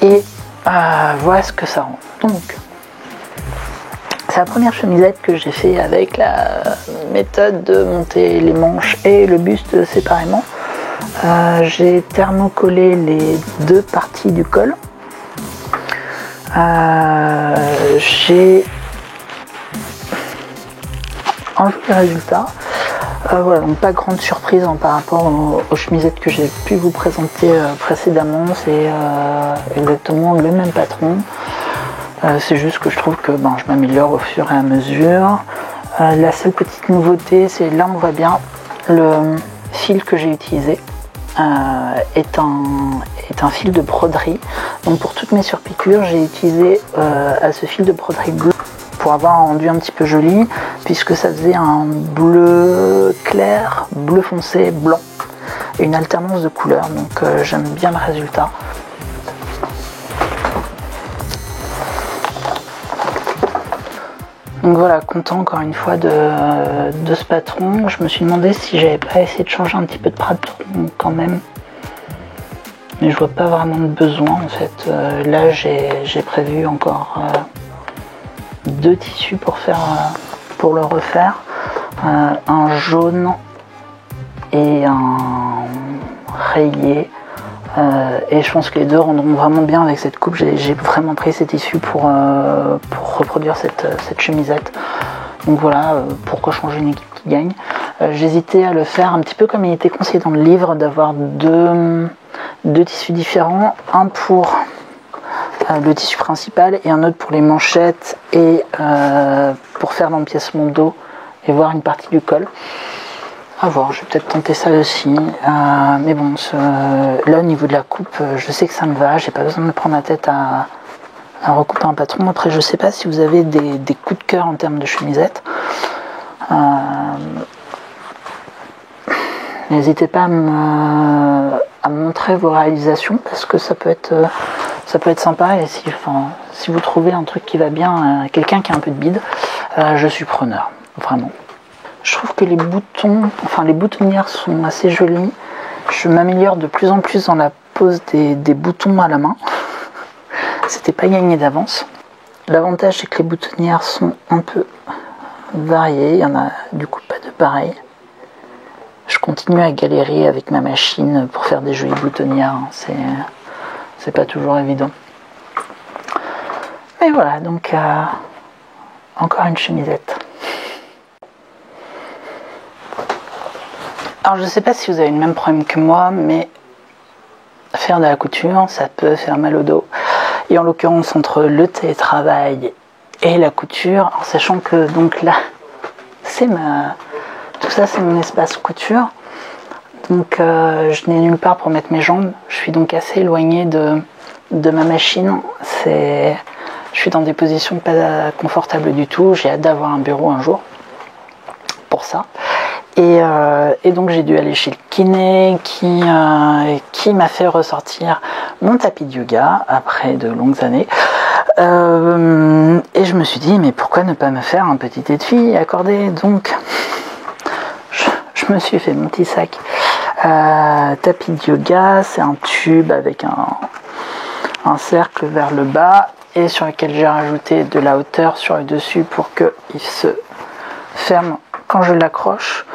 et voilà ce que ça rend. Donc c'est la première chemisette que j'ai fait avec la méthode de monter les manches et le buste séparément. J'ai thermocollé les deux parties du col. J'ai enlevé le résultat. Voilà, donc pas grande surprise par rapport aux chemisettes que j'ai pu vous présenter précédemment. C'est exactement le même patron. C'est juste que je trouve que je m'améliore au fur et à mesure. La seule petite nouveauté, c'est là on voit bien le fil que j'ai utilisé est un fil de broderie. Donc pour toutes mes surpiqûres, j'ai utilisé ce fil de broderie bleu pour avoir un rendu un petit peu joli, puisque ça faisait un bleu clair, bleu foncé, blanc, une alternance de couleurs. Donc j'aime bien le résultat. Donc voilà, content encore une fois de ce patron. Je me suis demandé si j'avais pas essayé de changer un petit peu de patron quand même. Mais je vois pas vraiment de besoin en fait. Là j'ai prévu encore 2 tissus pour le refaire. Un jaune et un rayé. Et je pense que les deux rendront vraiment bien avec cette coupe. J'ai vraiment pris ces tissus pour reproduire cette chemisette. Donc voilà, pourquoi changer une équipe qui gagne. J'hésitais à le faire un petit peu comme il était conseillé dans le livre, d'avoir deux tissus différents, un pour le tissu principal et un autre pour les manchettes et pour faire l'empiècement dos et voir une partie du col. À voir, je vais peut-être tenter ça aussi, mais bon, là au niveau de la coupe, je sais que ça me va, j'ai pas besoin de me prendre la tête à recouper un patron. Après, je sais pas si vous avez des coups de cœur en termes de chemisette. N'hésitez pas à me montrer vos réalisations, parce que ça peut être sympa, et si vous trouvez un truc qui va bien, quelqu'un qui a un peu de bide, je suis preneur, vraiment. Je trouve que les boutonnières sont assez jolies. Je m'améliore de plus en plus dans la pose des boutons à la main. C'était pas gagné d'avance. L'avantage, c'est que les boutonnières sont un peu variées. Il y en a du coup pas de pareil. Je continue à galérer avec ma machine pour faire des jolies boutonnières. C'est pas toujours évident. Mais voilà, donc encore une chemisette. Alors je ne sais pas si vous avez le même problème que moi, mais faire de la couture, ça peut faire mal au dos. Et en l'occurrence, entre le télétravail et la couture, en sachant que donc là, tout ça c'est mon espace couture. Donc je n'ai nulle part pour mettre mes jambes. Je suis donc assez éloignée de ma machine. Je suis dans des positions pas confortables du tout. J'ai hâte d'avoir un bureau un jour pour ça. Et donc j'ai dû aller chez le kiné qui m'a fait ressortir mon tapis de yoga après de longues années. Et je me suis dit, mais pourquoi ne pas me faire un petit thé de fille accordé? Donc je me suis fait mon petit sac tapis de yoga. C'est un tube avec un cercle vers le bas et sur lequel j'ai rajouté de la hauteur sur le dessus pour qu'il se ferme quand je l'accroche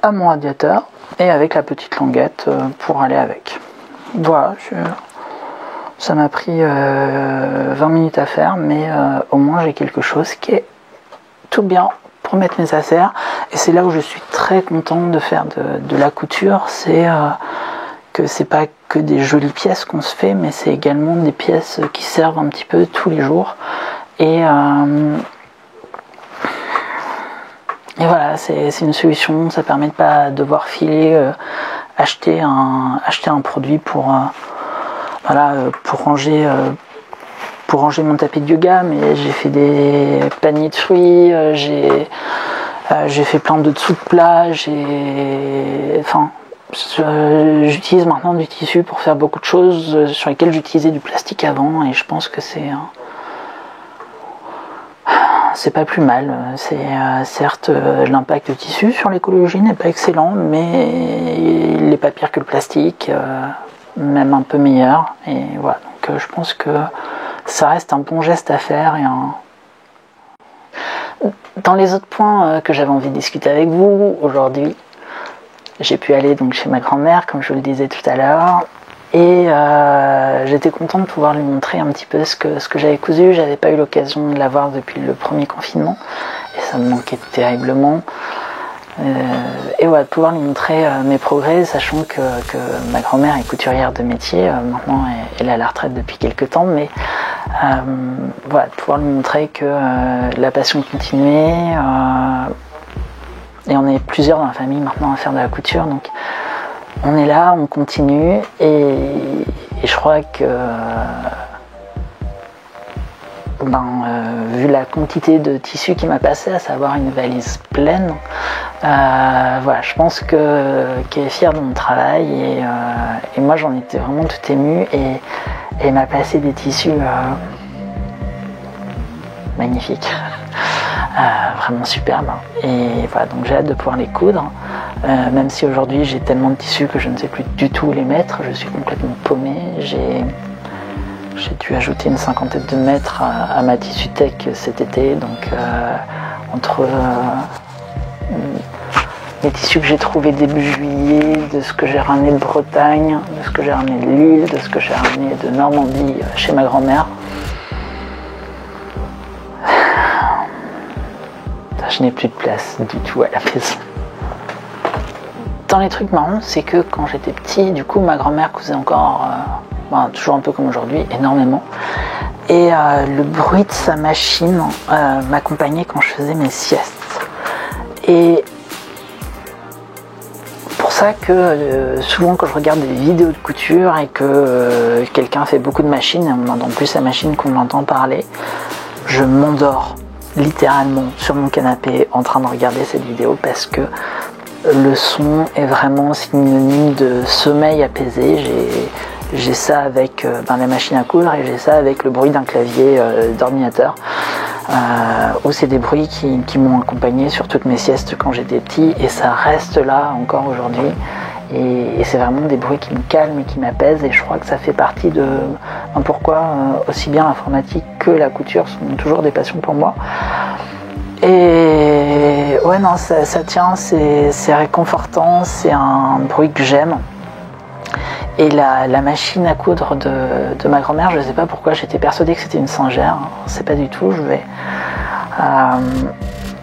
à mon radiateur, et avec la petite languette pour aller avec. Voilà, ça m'a pris 20 minutes à faire, mais au moins j'ai quelque chose qui est tout bien pour mettre mes affaires. Et c'est là où je suis très contente de faire de la couture, c'est que c'est pas que des jolies pièces qu'on se fait, mais c'est également des pièces qui servent un petit peu tous les jours. Et voilà, c'est une solution, ça permet de pas devoir filer, acheter un produit pour ranger mon tapis de yoga, mais j'ai fait des paniers de fruits, j'ai fait plein de dessous de plat, j'utilise maintenant du tissu pour faire beaucoup de choses sur lesquelles j'utilisais du plastique avant, et je pense que c'est pas plus mal. C'est certes l'impact du tissu sur l'écologie n'est pas excellent, mais il n'est pas pire que le plastique, même un peu meilleur. Et voilà, donc je pense que ça reste un bon geste à faire. Dans les autres points que j'avais envie de discuter avec vous aujourd'hui, j'ai pu aller donc chez ma grand-mère, comme je vous le disais tout à l'heure. Et j'étais contente de pouvoir lui montrer un petit peu ce que j'avais cousu. J'avais pas eu l'occasion de la voir depuis le premier confinement et ça me manquait terriblement. Et voilà, de pouvoir lui montrer mes progrès, sachant que ma grand-mère est couturière de métier. Maintenant, elle est à la retraite depuis quelques temps, mais voilà, de pouvoir lui montrer que la passion continuait. Et on est plusieurs dans la famille maintenant à faire de la couture, donc on est là, on continue, et je crois que vu la quantité de tissu qui m'a passé, à savoir une valise pleine, voilà, je pense qu'elle est fière de mon travail, et moi j'en étais vraiment tout ému, et elle m'a passé des tissus magnifiques. Vraiment superbe, et voilà, donc j'ai hâte de pouvoir les coudre, même si aujourd'hui j'ai tellement de tissus que je ne sais plus du tout où les mettre. Je suis complètement paumée. J'ai dû ajouter une 50aine de mètres à ma tissu tech cet été, donc entre les tissus que j'ai trouvés début juillet, de ce que j'ai ramené de Bretagne, de ce que j'ai ramené de Lille, de ce que j'ai ramené de Normandie chez ma grand-mère, je n'ai plus de place du tout à la maison. Dans les trucs marrants, c'est que quand j'étais petit, du coup, ma grand-mère cousait encore, toujours un peu comme aujourd'hui, énormément. Et le bruit de sa machine m'accompagnait quand je faisais mes siestes. Et pour ça que souvent quand je regarde des vidéos de couture et que quelqu'un fait beaucoup de machines, et on n'entend plus sa machine qu'on entend parler, je m'endors littéralement sur mon canapé en train de regarder cette vidéo, parce que le son est vraiment synonyme de sommeil apaisé. J'ai ça avec la machine à coudre, et j'ai ça avec le bruit d'un clavier d'ordinateur, où c'est des bruits qui m'ont accompagné sur toutes mes siestes quand j'étais petit, et ça reste là encore aujourd'hui. Et c'est vraiment des bruits qui me calment et qui m'apaisent, et je crois que ça fait partie de pourquoi aussi bien l'informatique que la couture sont toujours des passions pour moi. Et ouais, non, ça tient, c'est réconfortant, c'est un bruit que j'aime. Et la machine à coudre de ma grand-mère, je ne sais pas pourquoi, j'étais persuadée que c'était une Singer, c'est pas du tout.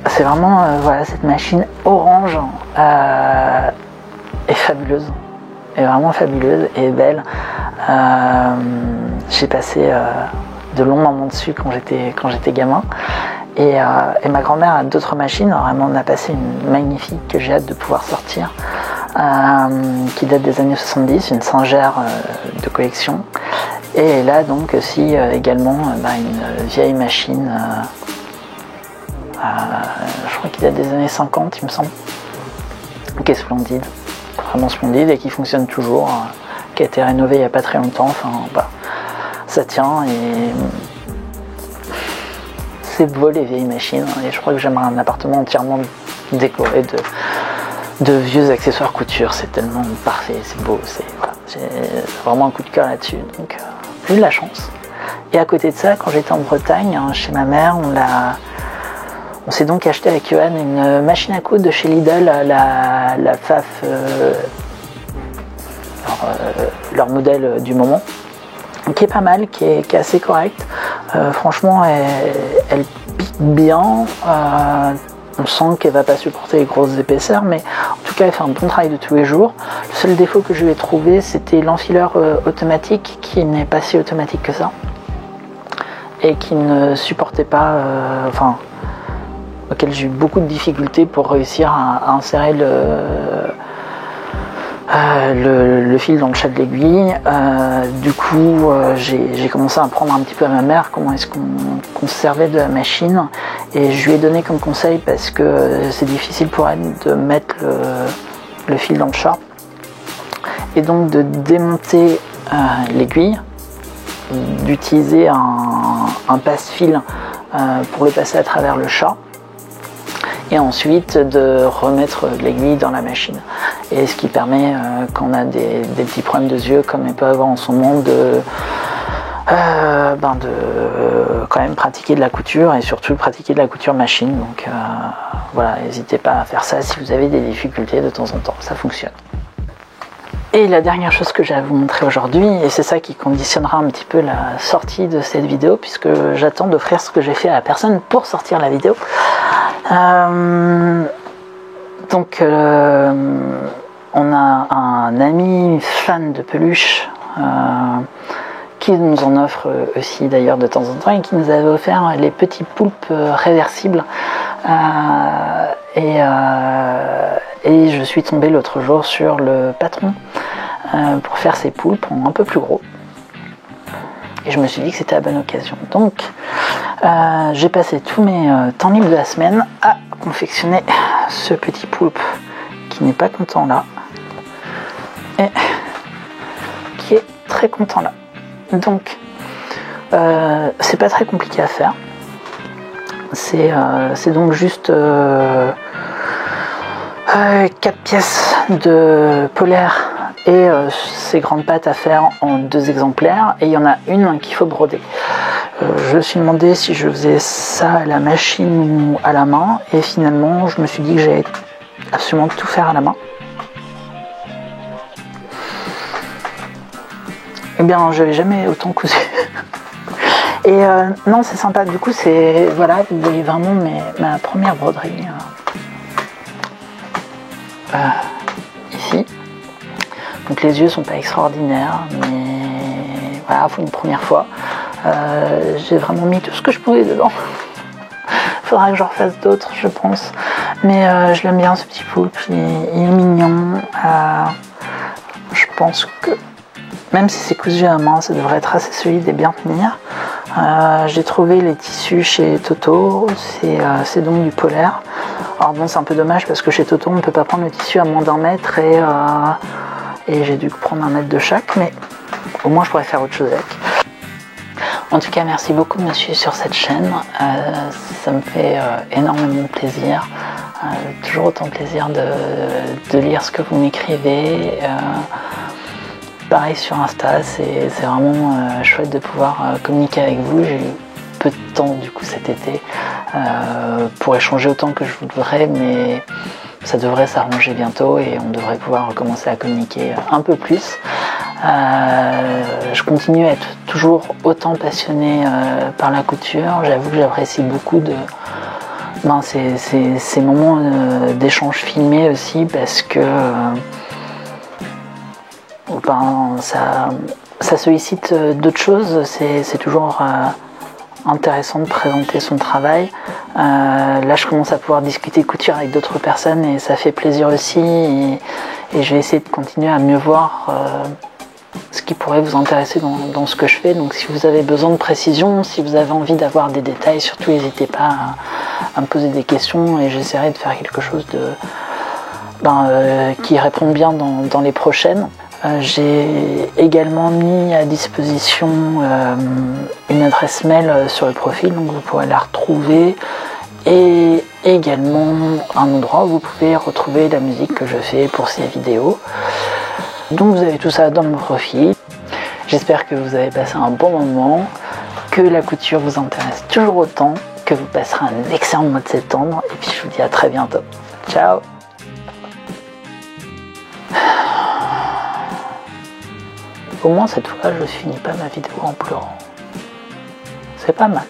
C'est vraiment voilà, cette machine orange est fabuleuse, est vraiment fabuleuse et belle. J'ai passé de longs moments dessus quand j'étais gamin, et ma grand-mère a d'autres machines. Vraiment, on a passé une magnifique que j'ai hâte de pouvoir sortir, qui date des années 70, une Singer de collection. Et là donc aussi également une vieille machine, je crois qu'il date des années 50 il me semble, qui est splendide, vraiment splendide, et qui fonctionne toujours, qui a été rénovée il n'y a pas très longtemps. Enfin, ça tient, et c'est beau les vieilles machines, et je crois que j'aimerais un appartement entièrement décoré de vieux accessoires couture. C'est tellement parfait, c'est beau, j'ai vraiment un coup de cœur là-dessus. Donc j'ai eu de la chance. Et à côté de ça, quand j'étais en Bretagne, chez ma mère, on s'est donc acheté avec Johan une machine à coudre de chez Lidl, la FAF, leur modèle du moment, qui est pas mal, qui est assez correct. Franchement, elle pique bien. On sent qu'elle va pas supporter les grosses épaisseurs, mais en tout cas, elle fait un bon travail de tous les jours. Le seul défaut que je lui ai trouvé, c'était l'enfileur automatique, qui n'est pas si automatique que ça, et qui ne supportait pas, auquel j'ai eu beaucoup de difficultés pour réussir à insérer le fil dans le chat de l'aiguille. Du coup, j'ai commencé à apprendre un petit peu à ma mère comment est-ce qu'on se servait de la machine, et je lui ai donné comme conseil, parce que c'est difficile pour elle de mettre le fil dans le chat, et donc de démonter l'aiguille, d'utiliser un passe-fil pour le passer à travers le chat, et ensuite de remettre l'aiguille dans la machine. Et ce qui permet, quand on a des petits problèmes de yeux, comme elle peut avoir en ce moment, de quand même pratiquer de la couture, et surtout pratiquer de la couture machine. Donc voilà, n'hésitez pas à faire ça si vous avez des difficultés de temps en temps, ça fonctionne. Et la dernière chose que j'ai à vous montrer aujourd'hui, et c'est ça qui conditionnera un petit peu la sortie de cette vidéo, puisque j'attends d'offrir ce que j'ai fait à la personne pour sortir la vidéo. Donc on a un ami fan de peluche qui nous en offre aussi d'ailleurs de temps en temps, et qui nous avait offert les petits poulpes réversibles, et je suis tombée l'autre jour sur le patron pour faire ces poulpes en un peu plus gros, et je me suis dit que c'était la bonne occasion. Donc j'ai passé tous mes temps libres de la semaine à confectionner ce petit poulpe qui n'est pas content là, et qui est très content là. Donc c'est pas très compliqué à faire, c'est donc juste 4 pièces de polaire et ces grandes pattes à faire en 2 exemplaires, et il y en a une qu'il faut broder. Je me suis demandé si je faisais ça à la machine ou à la main, et finalement je me suis dit que j'allais absolument tout faire à la main. Eh bien, je n'avais jamais autant cousu. Et non, c'est sympa. Du coup, c'est, voilà, vous voyez vraiment ma première broderie ici. Donc les yeux sont pas extraordinaires, mais voilà, pour une première fois, j'ai vraiment mis tout ce que je pouvais dedans. Faudra que j'en refasse d'autres, je pense. Mais je l'aime bien, ce petit poulpe, il est mignon. Je pense que même si c'est cousu à la main, ça devrait être assez solide et bien tenir. J'ai trouvé les tissus chez Toto, c'est donc du polaire. Alors bon, c'est un peu dommage parce que chez Toto on ne peut pas prendre le tissu à moins d'1 mètre, et j'ai dû prendre 1 mètre de chaque, mais au moins je pourrais faire autre chose avec. En tout cas, merci beaucoup de me suivre sur cette chaîne, ça me fait énormément plaisir, toujours autant plaisir de lire ce que vous m'écrivez. Pareil sur Insta, c'est vraiment chouette de pouvoir communiquer avec vous. J'ai eu peu de temps du coup cet été pour échanger autant que je voudrais, mais ça devrait s'arranger bientôt et on devrait pouvoir recommencer à communiquer un peu plus. Je continue à être toujours autant passionnée par la couture. J'avoue que j'apprécie beaucoup ces moments d'échange filmés aussi, parce que ça sollicite d'autres choses. C'est toujours intéressant de présenter son travail. Là je commence à pouvoir discuter couture avec d'autres personnes et ça fait plaisir aussi, et je vais essayer de continuer à mieux voir ce qui pourrait vous intéresser dans ce que je fais. Donc si vous avez besoin de précision, si vous avez envie d'avoir des détails, surtout n'hésitez pas à me poser des questions, et j'essaierai de faire quelque chose qui réponde bien dans les prochaines. J'ai également mis à disposition une adresse mail sur le profil, donc vous pourrez la retrouver, et également un endroit où vous pouvez retrouver la musique que je fais pour ces vidéos. Donc vous avez tout ça dans mon profil. J'espère que vous avez passé un bon moment, que la couture vous intéresse toujours autant, que vous passerez un excellent mois de septembre, et puis je vous dis à très bientôt. Ciao! Au moins cette fois je finis pas ma vidéo en pleurant. C'est pas mal.